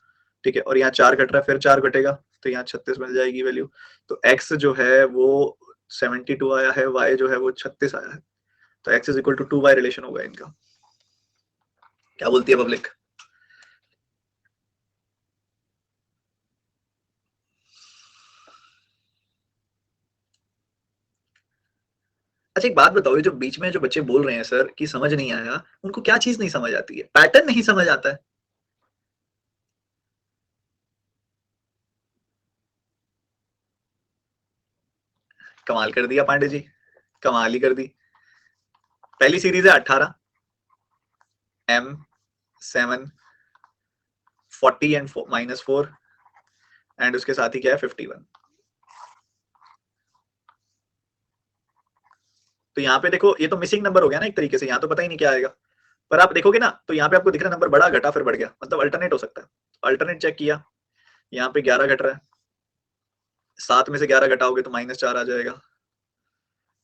ठीक है, और यहाँ 4 घट रहा है, फिर 4 घटेगा, तो यहाँ 36 मिल जाएगी वैल्यू। तो x जो है वो 72 आया है, y जो है वो 36 आया है, तो x is equal to 2y relation होगा इनका। क्या बोलती है पब्लिक? अच्छा एक बात बताओ, ये जो बीच में जो बच्चे बोल रहे हैं सर कि समझ नहीं आया, उनको क्या चीज नहीं समझ आती है? पैटर्न नहीं समझ आता है? कमाल कर दिया पांडे जी, कमाल ही कर दी। पहली सीरीज है 18, m 7 40 एंड -4, एंड उसके साथ ही क्या है 51। तो यहाँ पे देखो ये तो मिसिंग नंबर हो गया ना एक तरीके से, यहाँ तो पता ही नहीं क्या आएगा। पर आप देखोगे ना तो यहाँ पे आपको दिख रहा है नंबर बढ़ा घटा फिर बढ़ गया, मतलब अल्टरनेट हो सकता है। अल्टरनेट चेक किया, यहाँ पे 11 घट रहा है, 7 में से 11 घटाओगे तो -4 आ जाएगा।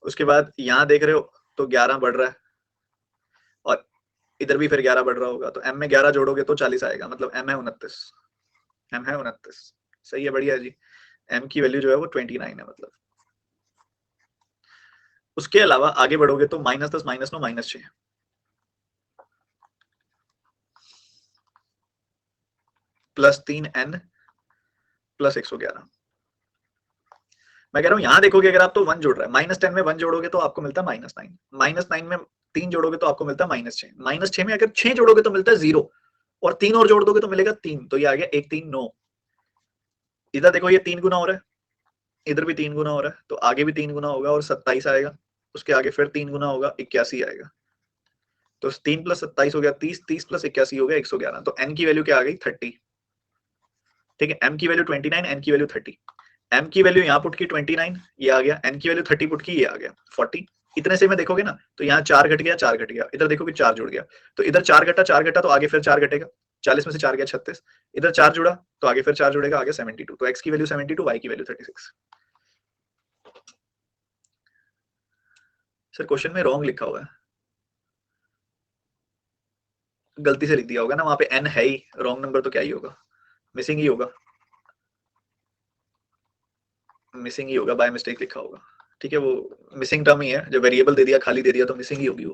उसके बाद यहाँ देख रहे हो तो 11 बढ़ रहा है, और इधर भी फिर 11 बढ़ रहा होगा, तो m में 11 जोड़ोगे तो 40 आएगा, मतलब m है 29, m है 29। सही है, बढ़िया है जी। m की वैल्यू जो है वो 29 है मतलब। उसके अलावा आगे बढ़ोगे तो -10 -9 -6, +3n प्लस 111। मैं कह रहा हूँ यहाँ देखोगे अगर आप तो 1 जोड़ रहा है, -10 में 1 जोड़ोगे तो आपको मिलता है -9, -9 में 3 जोड़ोगे तो आपको मिलता है -6, -6 में अगर 6 जोड़ोगे तो मिलता है 0, और 3 और जोड़ दोगे तो मिलेगा 3, तो ये आ गया 1 3 9। इधर देखो ये 3 गुना हो रहा है, इधर भी 3 गुना हो रहा है, तो आगे भी 3 गुना होगा और 27 आएगा, उसके आगे फिर 3 गुना होगा 81 आएगा, तो 3 प्लस 27 हो गया 30, 30 प्लस 81 हो गया 111, तो n की वैल्यू क्या आ गई 30। ठीक है, m की वैल्यू 29, n की वैल्यू 30। m की वैल्यू यहाँ पुट की 29, ये आ गया, n की वैल्यू 30 पुट की, ये आ गया 40। इतने से में देखोगे ना तो यहाँ 4 घट गया 4 घट गया, इधर देखोगे 4 जुड़ गया, तो इधर 4 घटा तो आगे फिर 4 घटेगा, 40 में से 4 गया 36, इधर 4 जुड़ा तो आगे फिर 4 जुड़ेगा, आगे 72, तो x की वैल्यू 72, y की वैल्यू 36। सर क्वेश्चन में रॉन्ग लिखा हुआ है, गलती से लिख दिया होगा ना, वहां पे n है ही, रॉन्ग नंबर तो क्या ही होगा, मिसिंग ही होगा, मिसिंग ही होगा, बाय मिस्टेक लिखा होगा। ठीक है, वो मिसिंग टर्म ही है, जब वेरिएबल दे दिया खाली दे दिया तो मिसिंग ही होगी वो।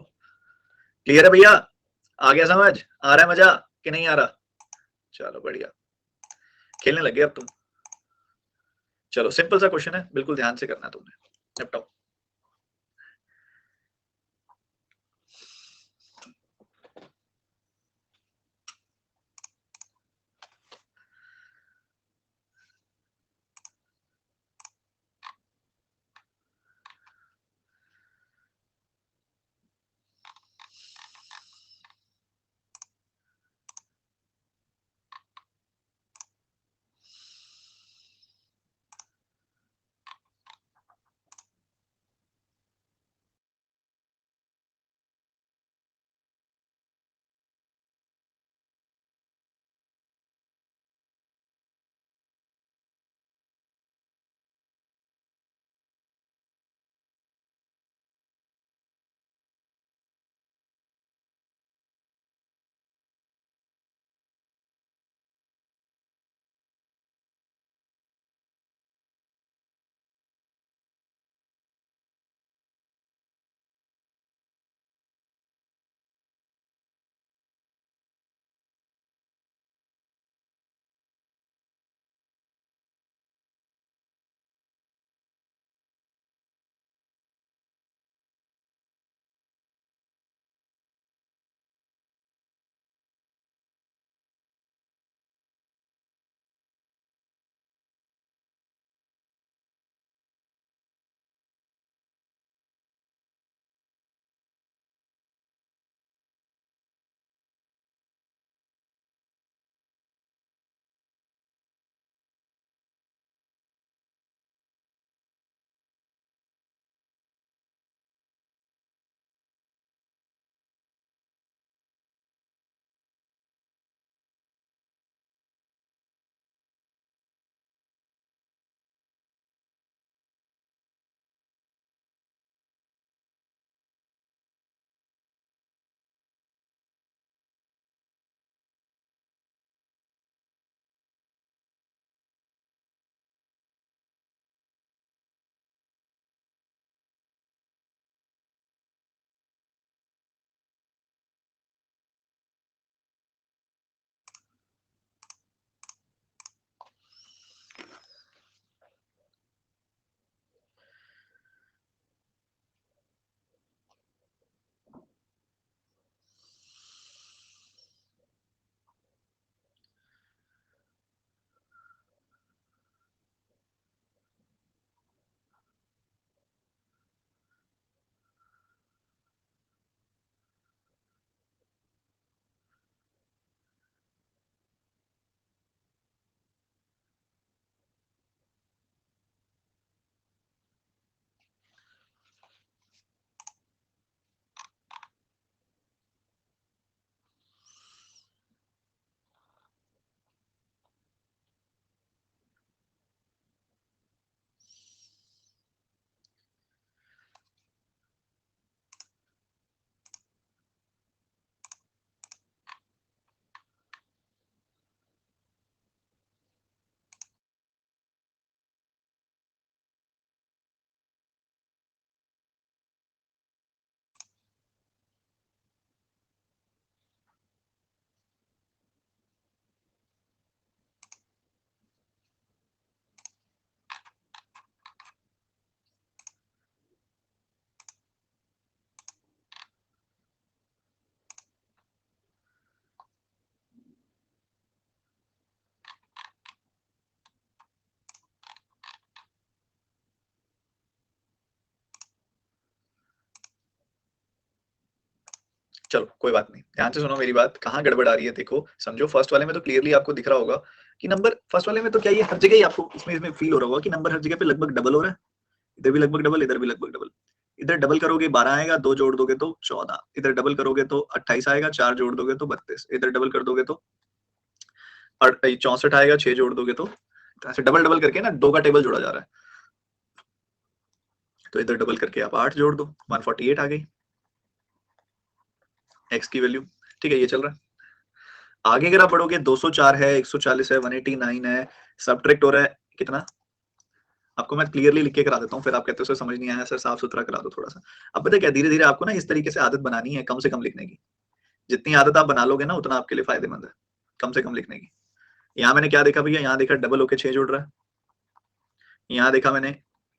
क्लियर है भैया? आ गया समझ? आ रहा है मजा कि नहीं आ रहा? चलो बढ़िया, खेलने लग गए अब तुम। चलो सिंपल सा क्वेश्चन है, बिल्कुल ध्यान से करना तुमने, निपटाओ। चलो कोई बात नहीं, ध्यान से सुनो मेरी बात, कहाँ गड़बड़ आ रही है देखो, समझो। फर्स्ट वाले में तो क्लियरली आपको दिख रहा होगा कि नंबर, फर्स्ट वाले में तो क्या ये हर जगह ही आपको इसमें फील हो रहा होगा कि नंबर हर जगह पे लगभग डबल हो रहा है, इधर भी लगभग डबल, इधर भी लगभग डबल। इधर डबल करोगे 12 आएगा, 2 जोड़ दोगे तो 14, इधर डबल करोगे तो 28 आएगा, 4 जोड़ दोगे तो 32, इधर डबल कर दोगे तो 64 आएगा, 6 जोड़ दोगे तो, ऐसे डबल डबल करके ना 2 का टेबल जोड़ा जा रहा है। तो इधर डबल करके आप 8 जोड़ दो, 148 आ गई एक्स की वैल्यू। ठीक है, ये चल रहा है। आगे अगर आप बढ़ोगे 204 है, 140 है, 189 है, सब्ट्रैक्ट हो रहा है कितना, आपको मैं क्लियरली लिख के करा देता हूँ, फिर आप कहते हो सर समझ नहीं आया, सर साफ सुथरा करा दो थोड़ा सा। अब पता है क्या, धीरे धीरे आपको ना इस तरीके से आदत बनानी है कम से कम लिखने की। जितनी आदत आप बना लोगे ना उतना आपके लिए फायदेमंद है कम से कम लिखने की। यहाँ मैंने क्या देखा भैया, यहाँ देखा डबल होके 6 जुड़ रहा है, यहाँ देखा मैंने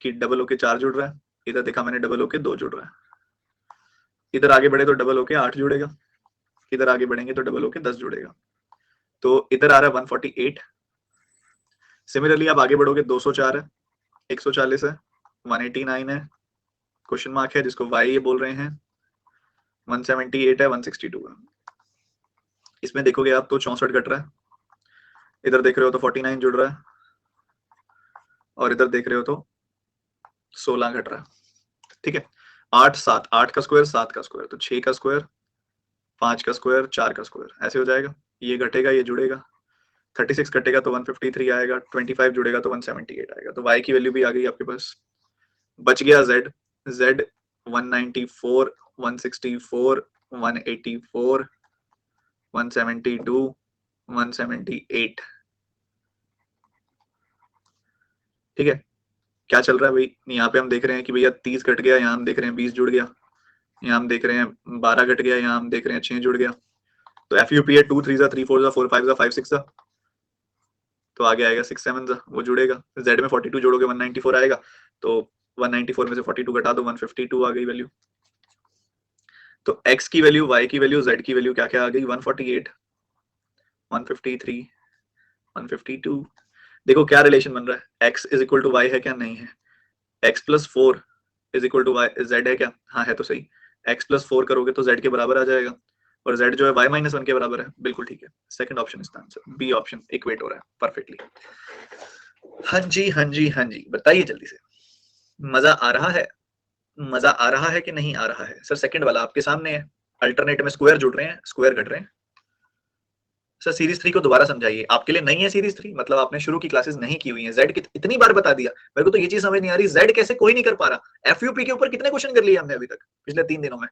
कि डबल होके 4 जुड़ रहा है, इधर देखा मैंने डबल होके 2 जुड़ रहा है, इधर आगे बढ़े तो डबल होके 8 जुड़ेगा, इधर आगे बढ़ेंगे तो डबल होके 10 जुड़ेगा, तो इधर आ रहा है 148। सिमिलरली आप आगे बढ़ोगे 204 है, 140 है, 189 है, क्वेश्चन मार्क है जिसको वाई ये बोल रहे हैं, 178 है, 162 है। इसमें देखोगे आप तो 64 घट रहा है, इधर देख रहे हो तो 49 जुड़ रहा है, और इधर देख रहे हो तो 16 घट रहा है। ठीक है, 8 7, 8 का स्क्वायर 7 का स्क्वायर, तो 6 का स्क्वायर, 5 का स्क्वायर, 4 का स्क्वायर, ऐसे हो जाएगा। ये घटेगा ये जुड़ेगा, 36 घटेगा तो 153 आएगा, 25 जुड़ेगा तो 178 आएगा। तो y की वैल्यू भी आ गई आपके पास। बच गया z, z 194, 164, 184, 172, 178। ठीक है, क्या चल रहा है भाई, यहाँ पे हम देख रहे हैं कि भैया 30 घट गया, यहाँ हम देख रहे हैं 20 जुड़ गया, यहाँ हम देख रहे हैं 12 घट गया, यहाँ हम देख रहे हैं 6 जुड़ गया। तो एफ यू पी है 2 3 3 4 4 5 5 6, तो आगे आएगा 6 7, वो जुड़ेगा। z में 42 जोड़ोगे 194 आएगा, तो 194 में से 42 घटा दो, 152 आ गई वैल्यू। तो x की वैल्यू, y की वैल्यू, z की वैल्यू क्या क्या आ गई, 148, 153, 152। देखो क्या रिलेशन बन रहा है, x is equal to Y है क्या, नहीं है। x plus 4 is equal to Y, z है क्या, हाँ है, तो सही। x प्लस 4 करोगे तो z के बराबर आ जाएगा, और z जो है y माइनस 1 के बराबर है, बिल्कुल ठीक है। सेकंड ऑप्शन इसका आंसर, बी ऑप्शन इक्वेट हो रहा है परफेक्टली। हाँ जी हाँ जी हाँ जी, बताइए जल्दी से, मजा आ रहा है, मजा आ रहा है कि नहीं आ रहा है। सर सेकंड वाला आपके सामने है, अल्टरनेट में स्क्वायर जुड़ रहे हैं, स्क्वायर घट रहे हैं। सर सीरीज 3 को दोबारा समझाइए, आपके लिए नहीं है सीरीज 3, मतलब आपने शुरू की क्लासेस नहीं की हुई है। जेड इतनी बार बता दिया, मेरे को तो ये चीज समझ नहीं आ रही, जेड कैसे कोई नहीं कर पा रहा। एफयूपी के ऊपर कितने क्वेश्चन कर लिए हमने अभी तक पिछले 3 दिनों में,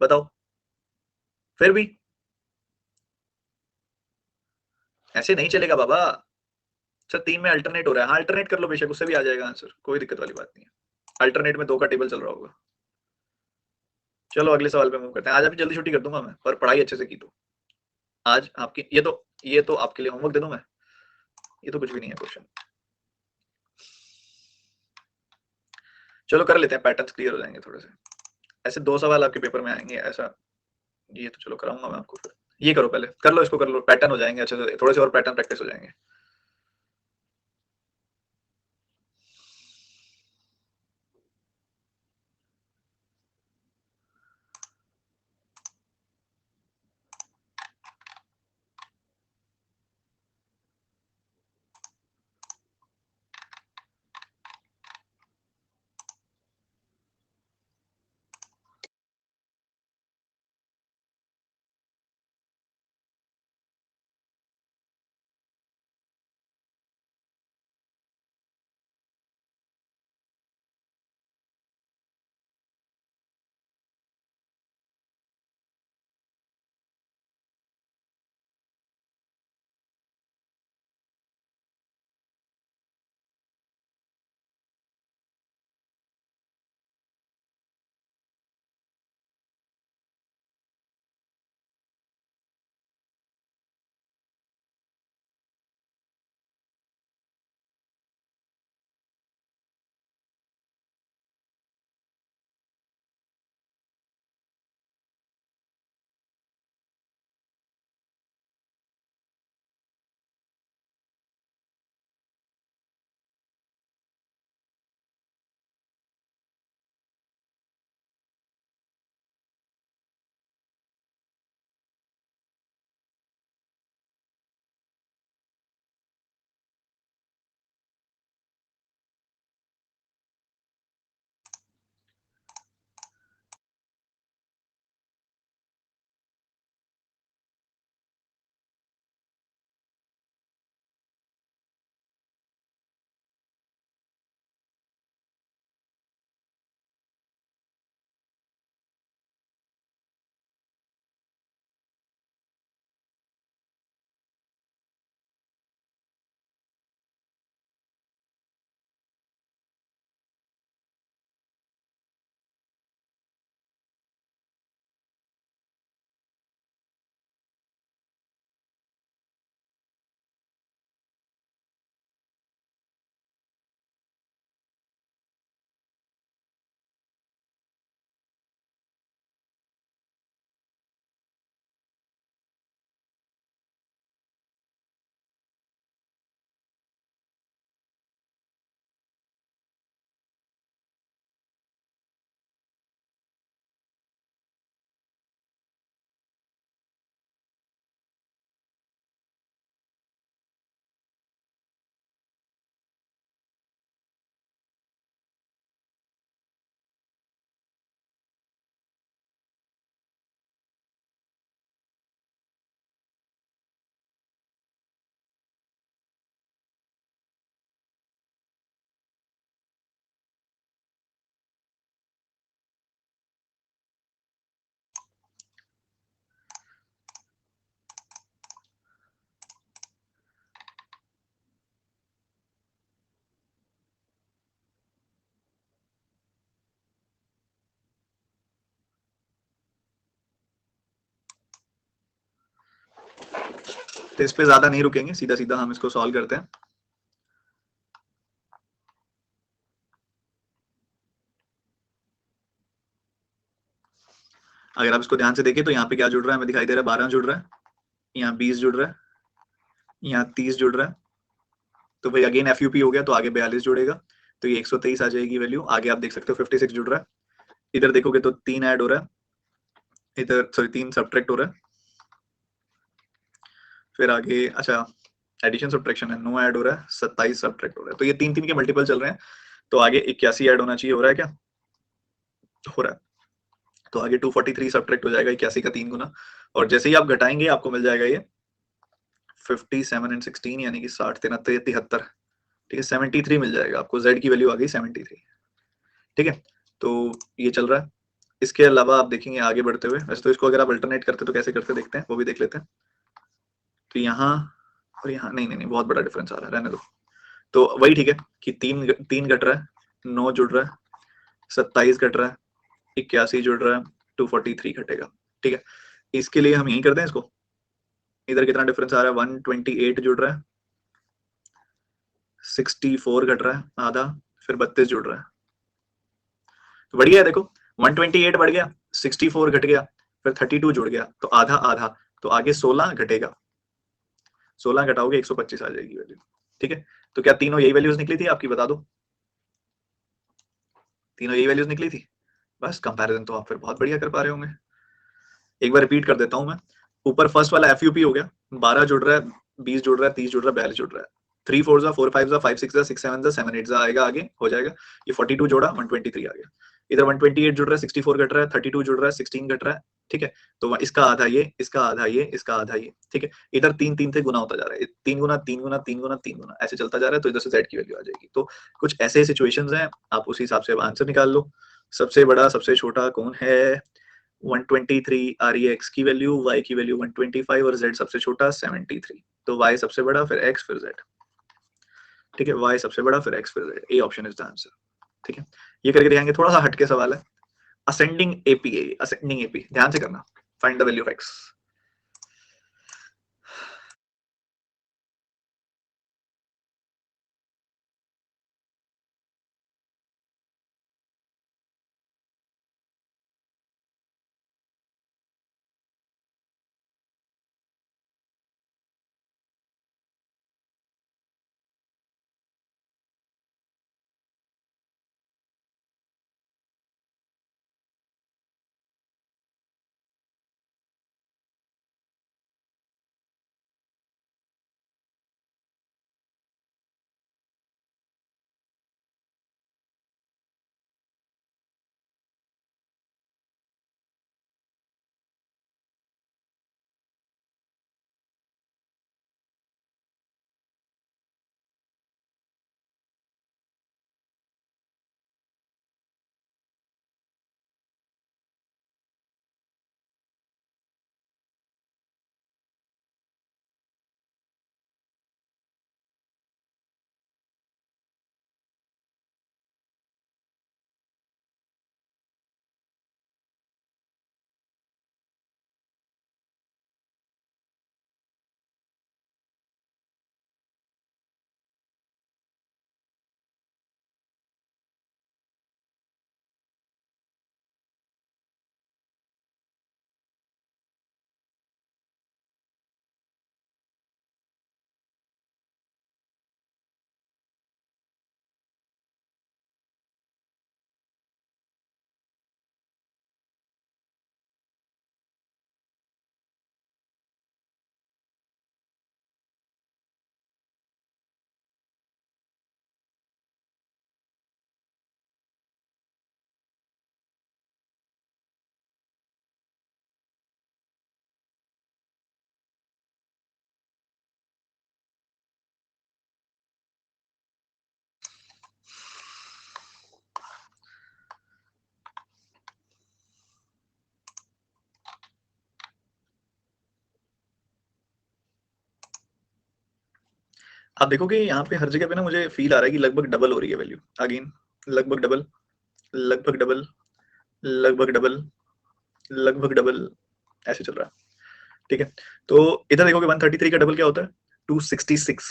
बताओ। फिर भी ऐसे नहीं चलेगा बाबा। सर 3 में अल्टरनेट हो रहा है, हाँ अल्टरनेट कर लो बेशक, उससे भी आ जाएगा आंसर, कोई दिक्कत वाली बात नहीं है। अल्टरनेट में 2 का टेबल चल रहा होगा। चलो अगले सवाल पे मूव करते हैं। आज अभी जल्दी छुट्टी कर दूंगा मैं, पर पढ़ाई अच्छे से की तो। आज आपकी ये तो आपके लिए होमवर्क दे दूं मैं, ये तो कुछ भी नहीं है क्वेश्चन। चलो कर लेते हैं, पैटर्न्स क्लियर हो जाएंगे थोड़े से। ऐसे 2 सवाल आपके पेपर में आएंगे ऐसा, ये तो चलो कराऊंगा मैं आपको फिर। ये करो पहले, कर लो इसको, कर लो, पैटर्न हो जाएंगे अच्छे से, थोड़े से और पैटर्न प्रैक्टिस हो जाएंगे। तो इस पे ज्यादा नहीं रुकेंगे, सीधा सीधा हम इसको सॉल्व करते हैं। अगर आप इसको ध्यान से देखें तो यहाँ पे क्या जुड़ रहा है, हमें दिखाई दे रहा है 12 जुड़ रहा है, यहाँ 20 जुड़ रहा है, यहाँ 30 जुड़ रहा है, तो भाई अगेन एफयूपी हो गया, तो आगे 42 जुड़ेगा, तो ये 123 आ जाएगी वैल्यू। आगे आप देख सकते हो 56 जुड़ रहा है, इधर देखोगे तो 3 ऐड हो रहा है, इधर सॉरी 3 सब्ट्रैक्ट हो रहा है, फिर आगे अच्छा एडिशन सब्ट्रैक्शन है, 9 ऐड हो रहा है, 27 सब्ट्रैक्ट हो रहा है, तो ये 3 के मल्टीपल चल रहे हैं, तो आगे 81 ऐड होना चाहिए, हो रहा है क्या, हो रहा है, तो आगे 243 सब्ट्रैक्ट हो जाएगा 81 का 3 गुना, और जैसे ही आप घटाएंगे आपको मिल जाएगा ये 57 एंड 16 यानी कि 60 73, ठीक है, 73 मिल जाएगा आपको, z की वैल्यू आ गई 73, ठीक है, तो ये चल रहा है। इसके अलावा आप देखेंगे आगे बढ़ते हुए, वैसे तो इसको अगर आप अल्टरनेट करते तो कैसे करते देखते हैं, वो भी देख लेते हैं। तो यहाँ और यहाँ नहीं नहीं नहीं बहुत बड़ा डिफरेंस आ रहा है, रहने दो। तो वही ठीक है कि तीन घट रहा है, 9 जुड़ रहा है, 27 घट रहा है, 81 जुड़ रहा है, 243 घटेगा, ठीक है। इसके लिए हम यही करते हैं इसको, इधर कितना डिफरेंस आ रहा है, 128 जुड़ रहा है, 64 घट रहा है आधा, फिर 32 जुड़ रहा है, तो बढ़िया है। देखो 128 बढ़ गया, 64 घट गया, फिर 32 जुड़ गया, तो आधा आधा, तो आगे 16 घटेगा, 16 घटाओगे 125 आ जाएगी वैल्यू, ठीक है। तो क्या तीनों यही वैल्यूज निकली थी आपकी, बता दो, तीनों यही वैल्यूज निकली थी, बस कंपैरिजन तो आप फिर बहुत बढ़िया कर पा रहे होंगे। एक बार रिपीट कर देता हूं मैं, ऊपर फर्स्ट वाला एफयूपी हो गया, 12 जुड़ रहा है, 20 जुड़ रहा है, 30 जुड़ रहा है, 42 जुड़ रहा है, 3 4 4 5 5 6 6 7 7 8 आएगा, आगे हो जाएगा, ये 42 जोड़ा 123 आ गया, इधर 128 जुड़ रहा है, 64 घट रहा है, 32 जुड़ रहा है, 16 घट रहा है, ठीक है। तो इसका आधा ये, इसका आधा ये, इसका आधा ये, ठीक है। इधर 3 3 से गुना होता जा रहा है, 3 गुना 3 गुना 3 गुना 3 गुना ऐसे चलता जा रहा है, तो इधर से z की वैल्यू आ जाएगी। तो कुछ ऐसे सिचुएशंस हैं, आप उसी हिसाब से आंसर निकाल लो। सबसे बड़ा सबसे छोटा कौन है, 123 REX की वैल्यू, y की वैल्यू 125 और z सबसे छोटा 73, तो y सबसे बड़ा फिर x फिर z, ठीक है, y सबसे बड़ा फिर x फिर z, A option is the answer, ठीक है। ये करके दिखाएंगे, थोड़ा सा हटके सवाल है, असेंडिंग एपी, असेंडिंग एपी ध्यान से करना, find the value of x। आप देखोगे यहाँ पे हर जगह पे ना मुझे फील आ रहा है कि लगभग डबल हो रही है वैल्यू, अगेन लगभग डबल, लगभग डबल, लगभग डबल, लगभग डबल, ऐसे चल रहा है। ठीक है, तो इधर देखोगे 133 का डबल क्या होता है 266,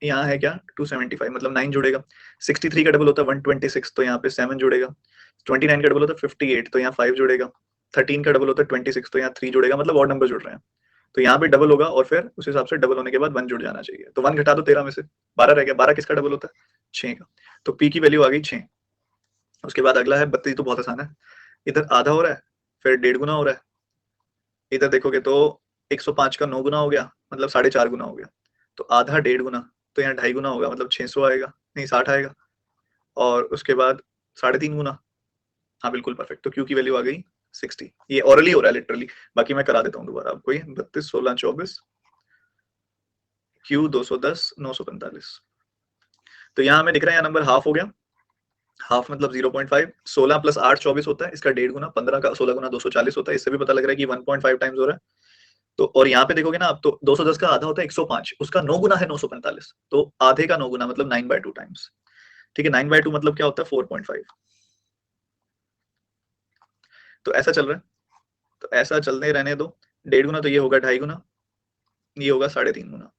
यहाँ है क्या 275, मतलब 9 जुड़ेगा। 63 का डबल होता है 126, तो यहाँ पे 7 जुड़ेगा। 29 का डबल होता है 58, तो यहाँ 5 जुड़ेगा। 13 का डबल होता है 26, तो यहाँ 3 जुड़ेगा, मतलब और नंबर जुड़ रहे हैं। तो यहाँ पे डबल होगा और फिर उस हिसाब से डबल होने के बाद 1 जुड़ जाना चाहिए। तो 1 घटा दो 13 में से, 12 रह गया। 12 किसका डबल होता है 6 का, तो पी की वैल्यू आ गई 6। उसके बाद अगला है 32, तो बहुत आसान है, इधर आधा हो रहा है फिर 1.5 गुना हो रहा है। इधर देखोगे तो 105 का 9 गुना हो गया, मतलब 4.5 गुना हो गया। तो आधा 1.5 गुना, तो यहाँ 2.5 गुना होगा, मतलब 600 आएगा, नहीं 60 आएगा। और उसके बाद 3.5 गुना, हाँ बिल्कुल परफेक्ट। तो क्यू की वैल्यू आ गई 60। ये ओरली हो रहा है लिटरली, बाकी मैं करा देता हूँ दोबारा आपको। ये 32 16 24 क्यू 210 945। तो यहाँ हमें दिख रहा है यहाँ नंबर हाफ हो गया। हाफ मतलब 0.5। 16 प्लस 8 24 होता है, इसका 1.5 गुना। 15 का 16 गुना 240 होता है, इससे भी पता लग रहा है कि 1.5 टाइम्स हो रहा है। तो और यहाँ पे देखोगे ना आप, तो 210 का आधा होता है 105, उसका 9 गुना है 945, तो आधे का 9 गुना मतलब 9/2 टाइम्स। ठीक है, 9/2 मतलब क्या होता है 4.5। तो ऐसा चल रहा है, तो ऐसा चलने रहने दो। 1.5 गुना तो ये होगा 2.5 गुना, ये होगा 3.5 गुना।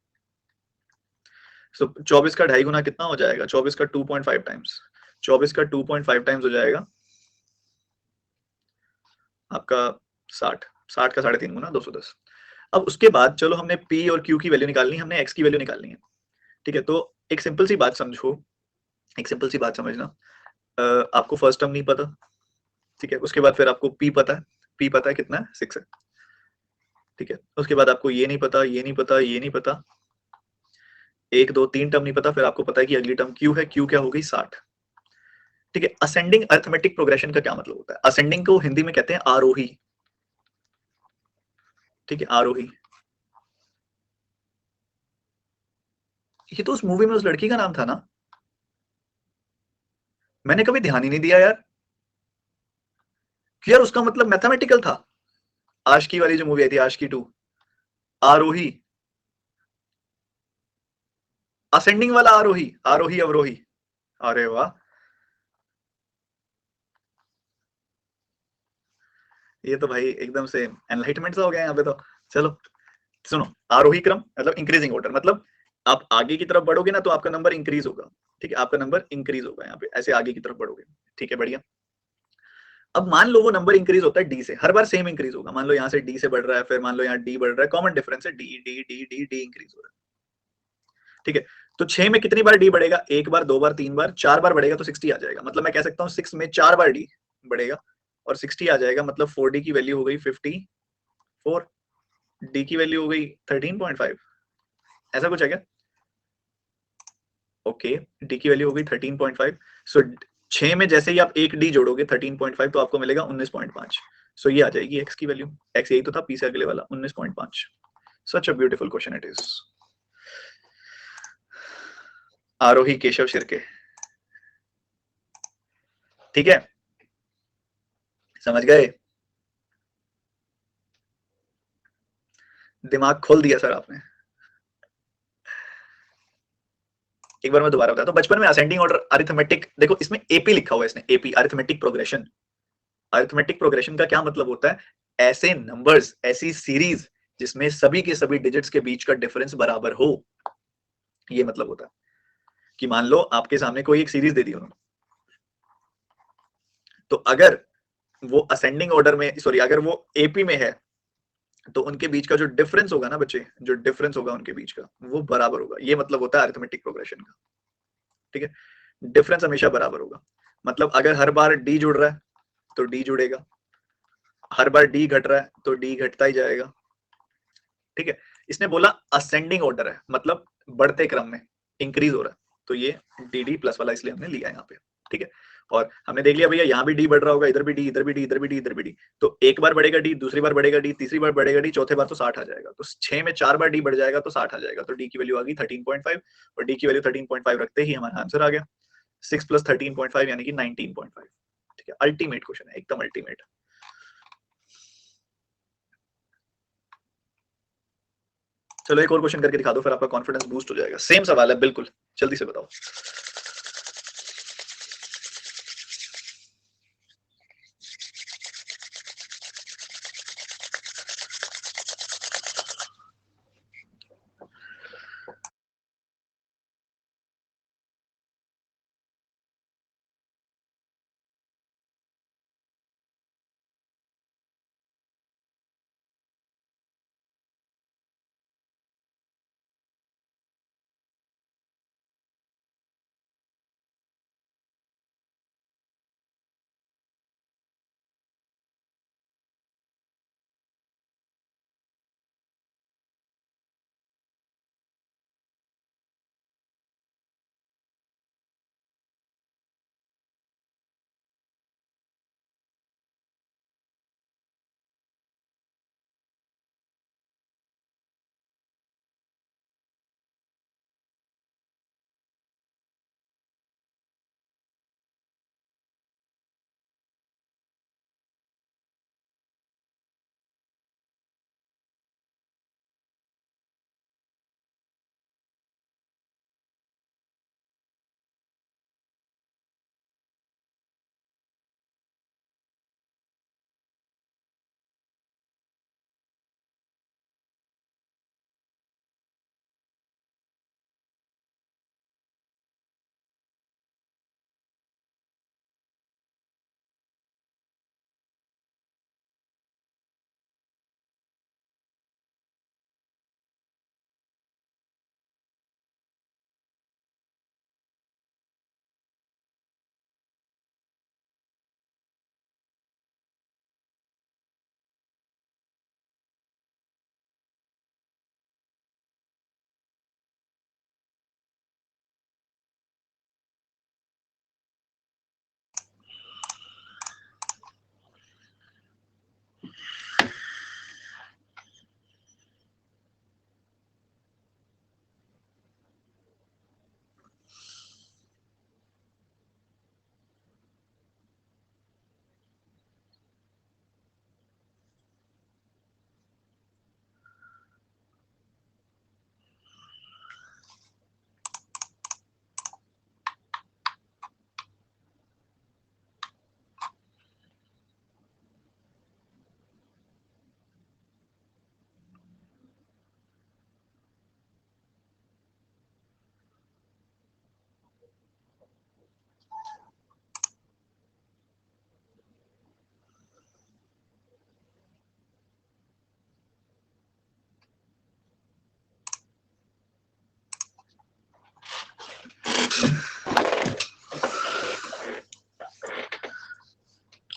तो 24 का 2.5 गुना कितना हो जाएगा, 24 का 2.5 टाइम्स। 24 का 2.5 टाइम्स हो जाएगा आपका 60। 60 का 3.5 गुना 210। अब उसके बाद चलो हमने पी और क्यू की वैल्यू निकालनी, हमने एक्स की वैल्यू निकालनी है। ठीक है, तो एक सिंपल सी बात समझो, एक सिंपल सी बात समझना। आपको फर्स्ट टर्म नहीं पता, ठीक है, उसके बाद फिर आपको पी पता है। पी पता है कितना है 6 है। ठीक है, उसके बाद आपको ये नहीं पता, ये नहीं पता, ये नहीं पता, 1 2 3 टर्म नहीं पता, फिर आपको पता है कि अगली टर्म क्यू है। क्यू क्या हो गई 60। ठीक है, असेंडिंग अरिथमेटिक प्रोग्रेशन का क्या मतलब होता है? असेंडिंग को हिंदी में कहते हैं आरोही। ठीक है, आरोही। ये तो उस मूवी में उस लड़की का नाम था ना, मैंने कभी ध्यान ही नहीं दिया यार कि यार उसका मतलब मैथमेटिकल था। आशिकी वाली जो मूवी आई थी, आशिकी 2, आरोही। असेंडिंग वाला आरोही, आरोही अवरोही। अरे वाह, ये तो भाई एकदम से एनलाइटमेंट सा हो गया यहाँ पे तो। चलो सुनो, आरोही क्रम मतलब इंक्रीजिंग ऑर्डर, मतलब आप आगे की तरफ बढ़ोगे ना तो आपका नंबर इंक्रीज होगा। ठीक है, आपका नंबर इंक्रीज होगा यहाँ पे, ऐसे आगे की तरफ बढ़ोगे। ठीक है, बढ़िया। अब मान लो वो नंबर इंक्रीज होता है डी से, हर बार सेम इंक्रीज होगा। मान लो यहाँ से डी से बढ़ रहा है, फिर मान लो यहाँ डी बढ़ रहा है, कॉमन डिफरेंस है D D D D D increase हो रहा है। ठीक है, तो 6 में कितनी बार डी बढ़ेगा? एक बार, दो बार, तीन बार, चार बार बढ़ेगा तो 60 आ जाएगा। मतलब मैं कह सकता हूँ 6 में 4 बार डी बढ़ेगा और 60 आ जाएगा, मतलब 4d की वैल्यू हो गई 54, डी की वैल्यू हो गई 13.5। ऐसा कुछ है क्या? ओके, डी की वैल्यू हो गई 13.5। सो 6 में जैसे ही आप एक डी जोड़ोगे 13.5 तो आपको मिलेगा 19.5। सो ये आ जाएगी एक्स की वैल्यू। एक्स यही तो था पी से अगले वाला 19.5। Such a beautiful question it is. Arohi Keshav Shirke. ठीक है, समझ गए? दिमाग खोल दिया सर आपने। एक बार मैं दोबारा बताता हूँ। बचपन में असेंडिंग ऑर्डर अरिथमेटिक, देखो इसमें एपी लिखा हुआ है, इसने AP arithmetic progression. Arithmetic progression का क्या मतलब होता है? ऐसे नंबर्स, ऐसी सीरीज जिसमें सभी के सभी डिजिट्स के बीच का डिफरेंस बराबर हो, ये मतलब होता है। कि मान लो आपके सामने कोई एक सीरीज दे दी उन्होंने, तो अगर वो असेंडिंग ऑर्डर में, सॉरी अगर वो एपी में है, तो उनके बीच का जो डिफरेंस होगा ना बच्चे, जो डिफरेंस होगा उनके बीच का वो बराबर होगा। ये मतलब होता है अरिथमेटिक प्रोग्रेशन का। ठीक है, डिफरेंस हमेशा बराबर होगा। मतलब अगर हर बार डी जुड़ रहा है तो डी जुड़ेगा, हर बार डी घट रहा है तो डी घटता ही जाएगा। ठीक है, इसने बोला असेंडिंग ऑर्डर है, मतलब बढ़ते क्रम में इंक्रीज हो रहा है, तो ये डी डी प्लस वाला इसलिए हमने लिया यहाँ पे। ठीक है, और हमने देख लिया भैया यहाँ भी डी बढ़ रहा होगा, इधर भी डी, इधर भी डी, इधर भी डी, इधर भी डी। तो एक बार बढ़ेगा डी, दूसरी बार बढ़ेगा डी, तीसरी बार बढ़ेगा डी, चौथे बार तो 60 आ जाएगा। तो 6 में 4 बार डी बढ़ जाएगा तो 60 आ जाएगा। तो डी की वैल्यू आ गई 13.5, और डी की वैल्यू 13.5 रखते ही हमारा आंसर आ गया 6 + 13.5 यानी कि 19.5। ठीक है, अल्टीमेट क्वेश्चन है, एकदम अल्टीमेट। चलो एक और क्वेश्चन करके दिखा दो, फिर आपका कॉन्फिडेंस बूस्ट हो जाएगा। सेम सवाल है बिल्कुल, जल्दी से बताओ।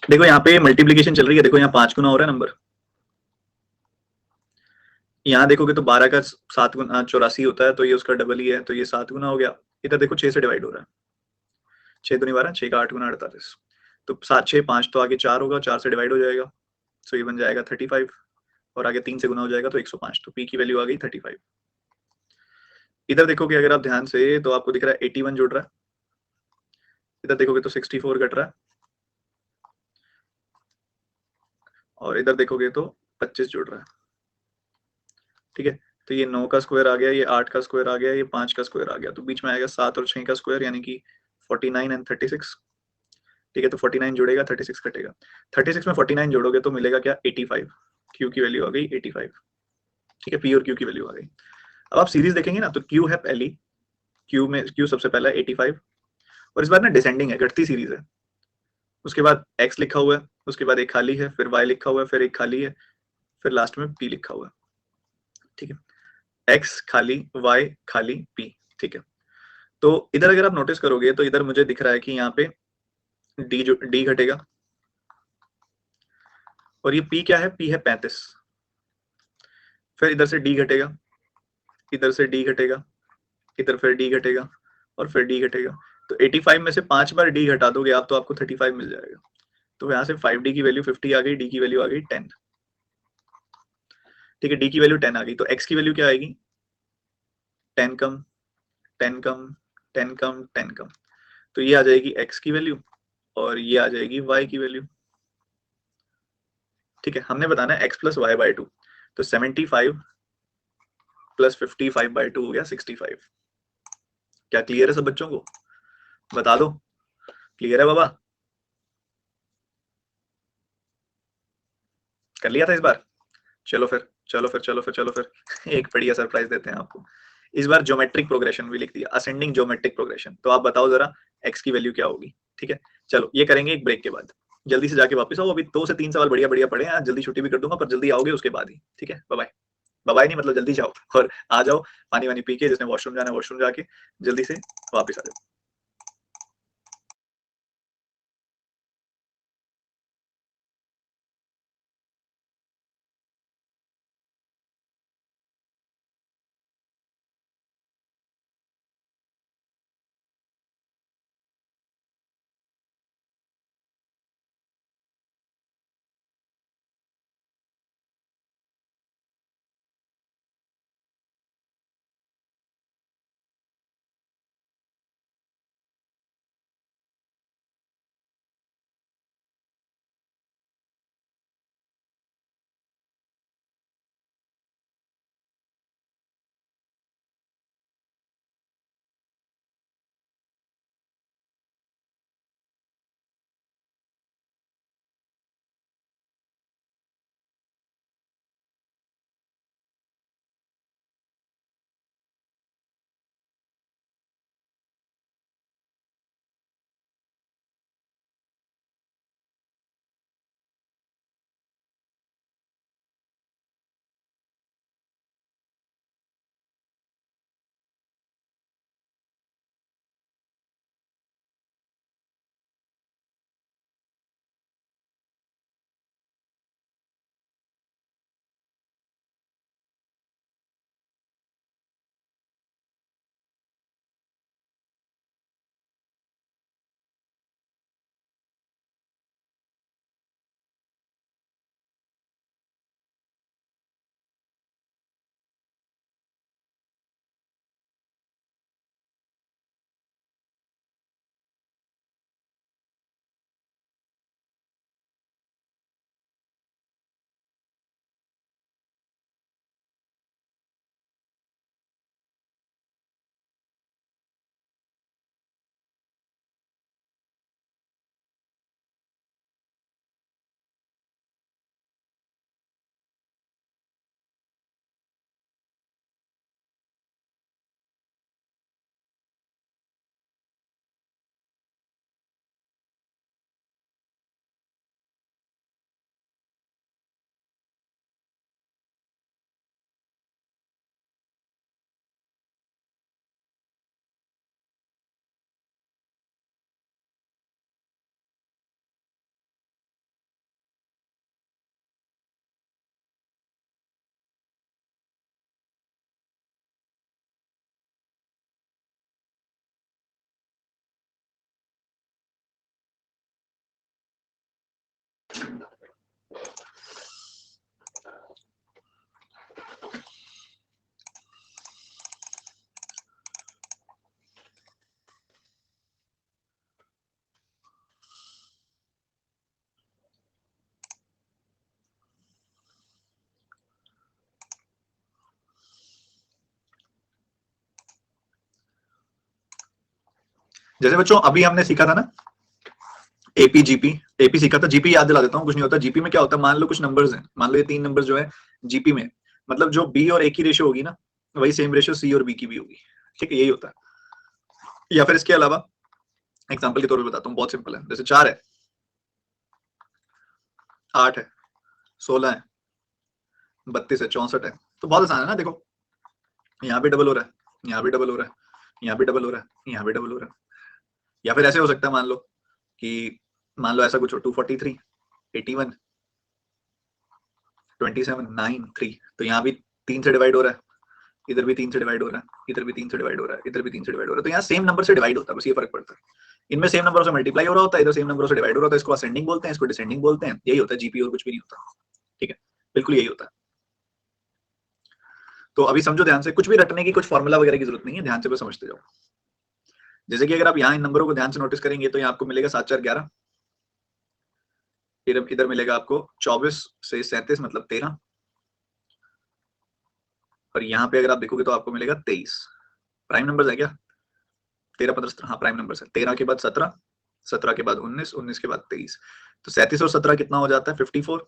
देखो यहाँ पे मल्टीप्लीकेशन चल रही है, देखो यहाँ 5 गुना हो रहा है नंबर, यहाँ देखोगे तो 12 का 7 गुना 84 होता है, तो ये उसका डबल ही है, तो ये 7 गुना हो गया। इधर देखो 6 से डिवाइड हो रहा है, 6 दूनी 12, 6 का 8 गुना 48, तो 7 6 5 तो आगे 4 होगा, 4 से डिवाइड हो जाएगा, तो ये बन जाएगा 35, और आगे 3 से गुना हो जाएगा तो 105, तो पी की वैल्यू आ गई 35। इधर देखोगे अगर आप ध्यान से तो आपको दिख रहा है 81 जुड़ रहा है, इधर देखोगे तो 64 कट रहा है, और इधर देखोगे तो 25 जुड़ रहा है। ठीक है, तो ये 9 का स्क्वायर आ गया, ये 8 का स्क्वायर आ गया, ये 5 का स्क्वायर आ गया, तो बीच में आएगा 7 और 6 का स्क्वायर, यानी कि 49 एंड 36। ठीक है, तो 49 जुड़ेगा, 36 कटेगा, 36 में 49 जोड़ोगे तो मिलेगा क्या, 85। क्यू की वैल्यू आ गई 85। ठीक है, पी और क्यू की वैल्यू आ गई। अब आप सीरीज देखेंगे ना, तो क्यू है पहली, क्यू में क्यू सबसे पहला 85, और इस बार ना डिसेंडिंग है, घटती सीरीज है। उसके बाद x लिखा हुआ है, उसके बाद एक खाली है, फिर y लिखा हुआ है, फिर एक खाली है, फिर लास्ट में p लिखा हुआ है। ठीक है, x खाली, y खाली, p। ठीक है, तो इधर अगर आप नोटिस करोगे तो इधर मुझे दिख रहा है कि यहाँ पे d घटेगा, और ये p क्या है, p है 35। फिर इधर से d घटेगा, इधर से d घटेगा, इधर फिर d घटेगा, और फिर d घटेगा, तो 85 में से 5 बार d घटा दोगे आप तो आपको 35 मिल जाएगा। तो यहाँ से 5d की वैल्यू 50 आ गई, d की वैल्यू आ गई 10। ठीक है, d की वैल्यू 10 आ गई, तो x की वैल्यू क्या आएगी, 10 कम 10 कम 10 कम 10 कम, तो ये आ जाएगी x की वैल्यू, और ये आ जाएगी y की वैल्यू। ठीक है, हमने बताना है x plus Y by two, तो 75 प्लस 55 बाई टू हो गया 65। क्या क्लियर है सब बच्चों को, बता दो, क्लियर है बाबा, कर लिया था इस बार। चलो फिर चलो फिर चलो फिर चलो फिर एक बढ़िया सरप्राइज देते हैं आपको। इस बार ज्योमेट्रिक प्रोग्रेशन भी लिख दिया, असेंडिंग ज्योमेट्रिक प्रोग्रेशन, तो आप बताओ जरा x की वैल्यू क्या होगी। ठीक है, चलो ये करेंगे एक ब्रेक के बाद, जल्दी से जाके वापस आओ, अभी 2 से 3 सवाल बढ़िया बढ़िया पड़े हैं, जल्दी छुट्टी भी कर दूंगा, पर जल्दी आओगे उसके बाद ही। ठीक है, बाय बाय। बाय नहीं मतलब जल्दी जाओ, और आ जाओ पानी वानी पी के, जिसने वॉशरूम जाना है वॉशरूम जाके जल्दी से वापस आ जाओ। जैसे बच्चों अभी हमने सीखा था ना एपी जीपी, एपी सीखा था, जीपी याद दिला देता हूँ, कुछ नहीं होता। जीपी में क्या होता है, मान लो कुछ नंबर्स हैं, मान लो ये 3 नंबर जो है जीपी में, मतलब जो बी और ए की रेशियो होगी ना, वही सेम रेशियो सी और बी की भी होगी, ठीक है, यही होता है। या फिर इसके अलावा एग्जाम्पल के तौर पर बताता हूँ, बहुत सिंपल है, जैसे 4 है, 8 है, 16 है, 32 है, 64 है, तो बहुत आसान है ना। देखो यहाँ भी डबल हो रहा है, यहाँ भी डबल हो रहा है, यहाँ भी डबल हो रहा है, यहाँ भी डबल हो रहा है। या फिर ऐसे हो सकता है, मान लो कि मान लो ऐसा कुछ हो, 243, 81, 27, 9, 3, तो यहाँ भी 3 से डिवाइड हो रहा है, इधर भी 3 से डिवाइड हो रहा है, इधर भी 3 से डिवाइड हो रहा है, इधर भी 3 से डिवाइड हो रहा है, तो यहाँ सेम नंबर से डिवाइड होता है, बस ये फर्क पड़ता है। इनमें सेम नंबरों से मल्टीप्लाई हो रहा होता है, इधर सेम नंबरों से डिवाइड हो रहा होता है, इसको असेंडिंग बोलते हैं, इसको डिसेंडिंग बोलते हैं, यही होता है जीपी, और कुछ भी नहीं होता, ठीक है, बिल्कुल यही होता है। तो अभी समझो ध्यान से, कुछ भी रटने की, कुछ फॉर्मूला वगैरह की जरूरत नहीं है, ध्यान से बस समझते जाओ। जैसे कि अगर आप यहाँ इन नंबरों को ध्यान से नोटिस करेंगे तो यहाँ आपको मिलेगा 7 4 11, फिर इधर मिलेगा आपको 24 से 37 मतलब 13, और यहाँ पे अगर आप देखोगे तो आपको मिलेगा 23। प्राइम नंबर है क्या, 13 15 17, हाँ प्राइम नंबर है। 13 के बाद 17, 17 के बाद 19, 19 के बाद 23, तो 37 और 17 कितना हो जाता है, 54,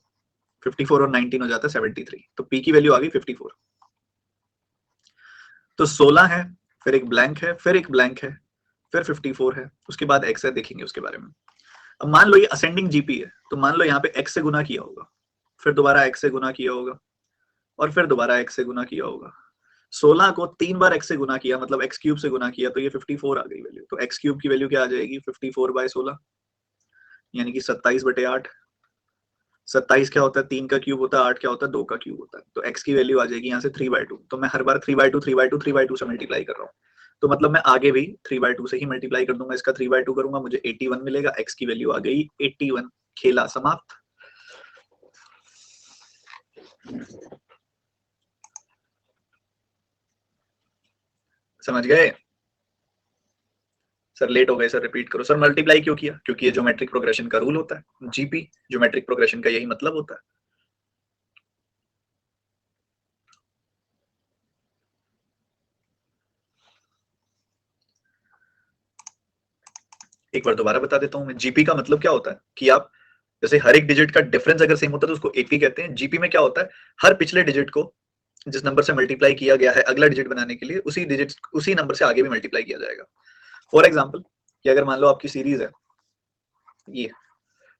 54 और 19 हो जाता है 73, तो पी की वैल्यू आ गई 54। तो 16 है, फिर एक ब्लैंक है, फिर एक ब्लैंक है, फिर 54 है, उसके बाद एक्स है, देखेंगे उसके बारे में। अब मान लो ये असेंडिंग जीपी है, तो मान लो यहाँ पे एक्स से गुना किया होगा, फिर दोबारा एक्स से गुना किया होगा, और फिर दोबारा एक्स से गुना किया होगा। 16 को 3 बार एक्स से गुना किया, मतलब एक्स क्यूब से गुना किया, तो ये 54 आ गई वैल्यू। तो एक्स क्यूब की वैल्यू क्या आ जाएगी, 54/16, यानी कि 27/8। 27 क्या होता है, 3 का क्यूब होता है, 8 क्या होता है, 2 का क्यूब होता है, तो एक्स की वैल्यू आ जाएगी यहाँ से 3/2। तो मैं हर बार 3/2 3/2 3/2 से मल्टीप्लाई कर रहा हूँ, तो मतलब मैं आगे भी 3/2 से ही मल्टीप्लाई कर दूंगा, इसका 3/2 करूंगा, मुझे 81 मिलेगा, एक्स की वैल्यू आ गई 81। खेला समाप्त। समझ गए सर, लेट हो गए सर, रिपीट करो सर। मल्टीप्लाई क्यों किया, क्योंकि ये ज्योमेट्रिक प्रोग्रेशन का रूल होता है, जीपी ज्योमेट्रिक प्रोग्रेशन का यही मतलब होता है। एक बार दोबारा बता देता हूं मैं, जीपी का मतलब क्या होता है कि आप जैसे हर एक डिजिट का डिफरेंस अगर सेम होता है तो उसको एपी कहते हैं। जीपी में क्या होता है, हर पिछले डिजिट को जिस नंबर से मल्टीप्लाई किया गया है अगला डिजिट बनाने के लिए, उसी डिजिट उसी नंबर से आगे भी मल्टीप्लाई किया जाएगा। फॉर एग्जाम्पल कि अगर मान लो आपकी सीरीज है ये,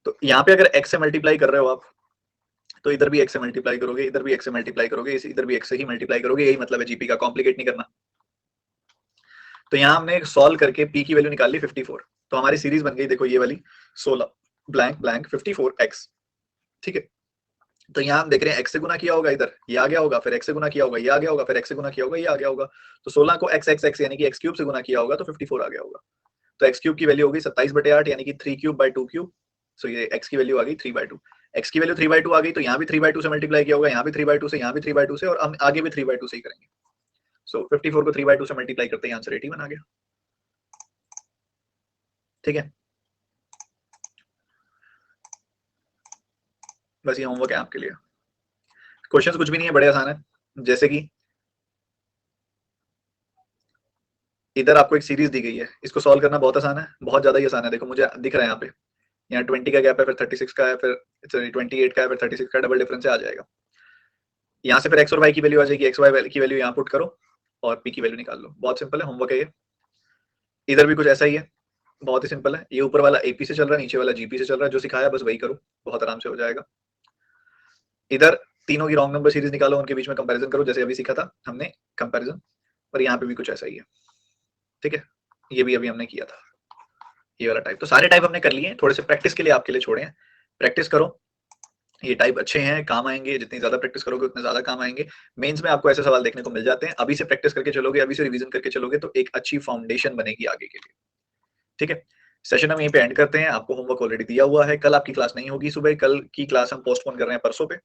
तो यहाँ पे अगर एक्स से मल्टीप्लाई कर रहे हो आप, तो इधर भी एक्स से मल्टीप्लाई करोगे, इधर भी एक्स से मल्टीप्लाई करोगे, इधर भी एक्स से ही मल्टीप्लाई करोगे, यही मतलब है जीपी का, कॉम्प्लिकेट नहीं करना। तो यहाँ हमने सॉल्व करके पी की वैल्यू निकाल ली 54, तो हमारी सीरीज बन गई, देखो ये वाली 16 ब्लैंक ब्लैंक 54 एक्स, ठीक है। तो यहाँ हम देख रहे हैं एक्स से गुना किया होगा, इधर ये आ गया होगा, फिर एक्स से गुना किया होगा, ये आ गया होगा, फिर एक्स से गुना किया होगा, ये आ गया होगा। तो 16 को एक्स एक्स एक्स यानी कि एक्स क्यूब से गुना किया होगा, तो 54 आ गया होगा। तो एक्स क्यूब की वैल्यू होगी 27/8, यानी कि 3 क्यूब बाई 2 क्यूब। सो ये एक्स की वैल्यू आ गई 3/2। एक्स की वैल्यू 3/2 आ गई, तो यहाँ भी 3/2 से मल्टीप्लाई किया होगा, यहाँ भी 3/2 से, यहाँ भी 3/2 से, और हम आगे भी 3/2 से ही करेंगे। सो 54 को 3/2 से मल्टीप्लाई करते हैं, आंसर 81 आ गया, ठीक है। बस ये होमवर्क है आपके लिए, क्वेश्चंस कुछ भी नहीं है, बड़े आसान है। जैसे कि इधर आपको एक सीरीज दी गई है, इसको सॉल्व करना बहुत आसान है, बहुत ज्यादा ही आसान है। देखो मुझे दिख रहा है यहाँ पे, यहाँ 20 का गैप है, फिर 36 का है, फिर 28 का है, फिर 36 का डबल डिफरेंस आ जाएगा। यहाँ से फिर एक्स और वाई की वैल्यू आ जाएगी, एक्स वाई की वैल्यू यहाँ पुट करो और पी की वैल्यू निकाल लो। बहुत सिंपल है, होमवर्क है ये। इधर भी कुछ ऐसा ही है, बहुत ही सिंपल है। ये ऊपर वाला एपी से चल रहा है, नीचे वाला जीपी से चल रहा है, जो सिखाया बस वही करो, बहुत आराम से हो जाएगा। इधर तीनों की रॉन्ग नंबर सीरीज निकालो, उनके बीच में कंपैरिजन करो, जैसे अभी सीखा था हमने कंपैरिजन। और यहाँ पे भी कुछ ऐसा ही है, ठीक है। ये भी अभी हमने किया था, ये वाला टाइप। तो सारे टाइप हमने कर लिए हैं, थोड़े से प्रैक्टिस के लिए आपके लिए छोड़े हैं, प्रैक्टिस करो। ये टाइप अच्छे हैं, काम आएंगे, जितनी ज्यादा प्रैक्टिस करोगे उतने ज्यादा काम आएंगे। मेंस में आपको ऐसे सवाल देखने को मिल जाते हैं, अभी से प्रैक्टिस करके चलोगे, अभी से रिवीजन करके चलोगे, तो एक अच्छी फाउंडेशन बनेगी आगे के लिए, ठीक है। सेशन हम यहीं पे एंड करते हैं, आपको होमवर्क ऑलरेडी दिया हुआ है। कल आपकी क्लास नहीं होगी सुबह, कल की क्लास हम पोस्टपोन कर रहे हैं परसों पे,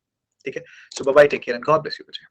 ठीक है। सुबह bye, take care and God bless you बच्चे।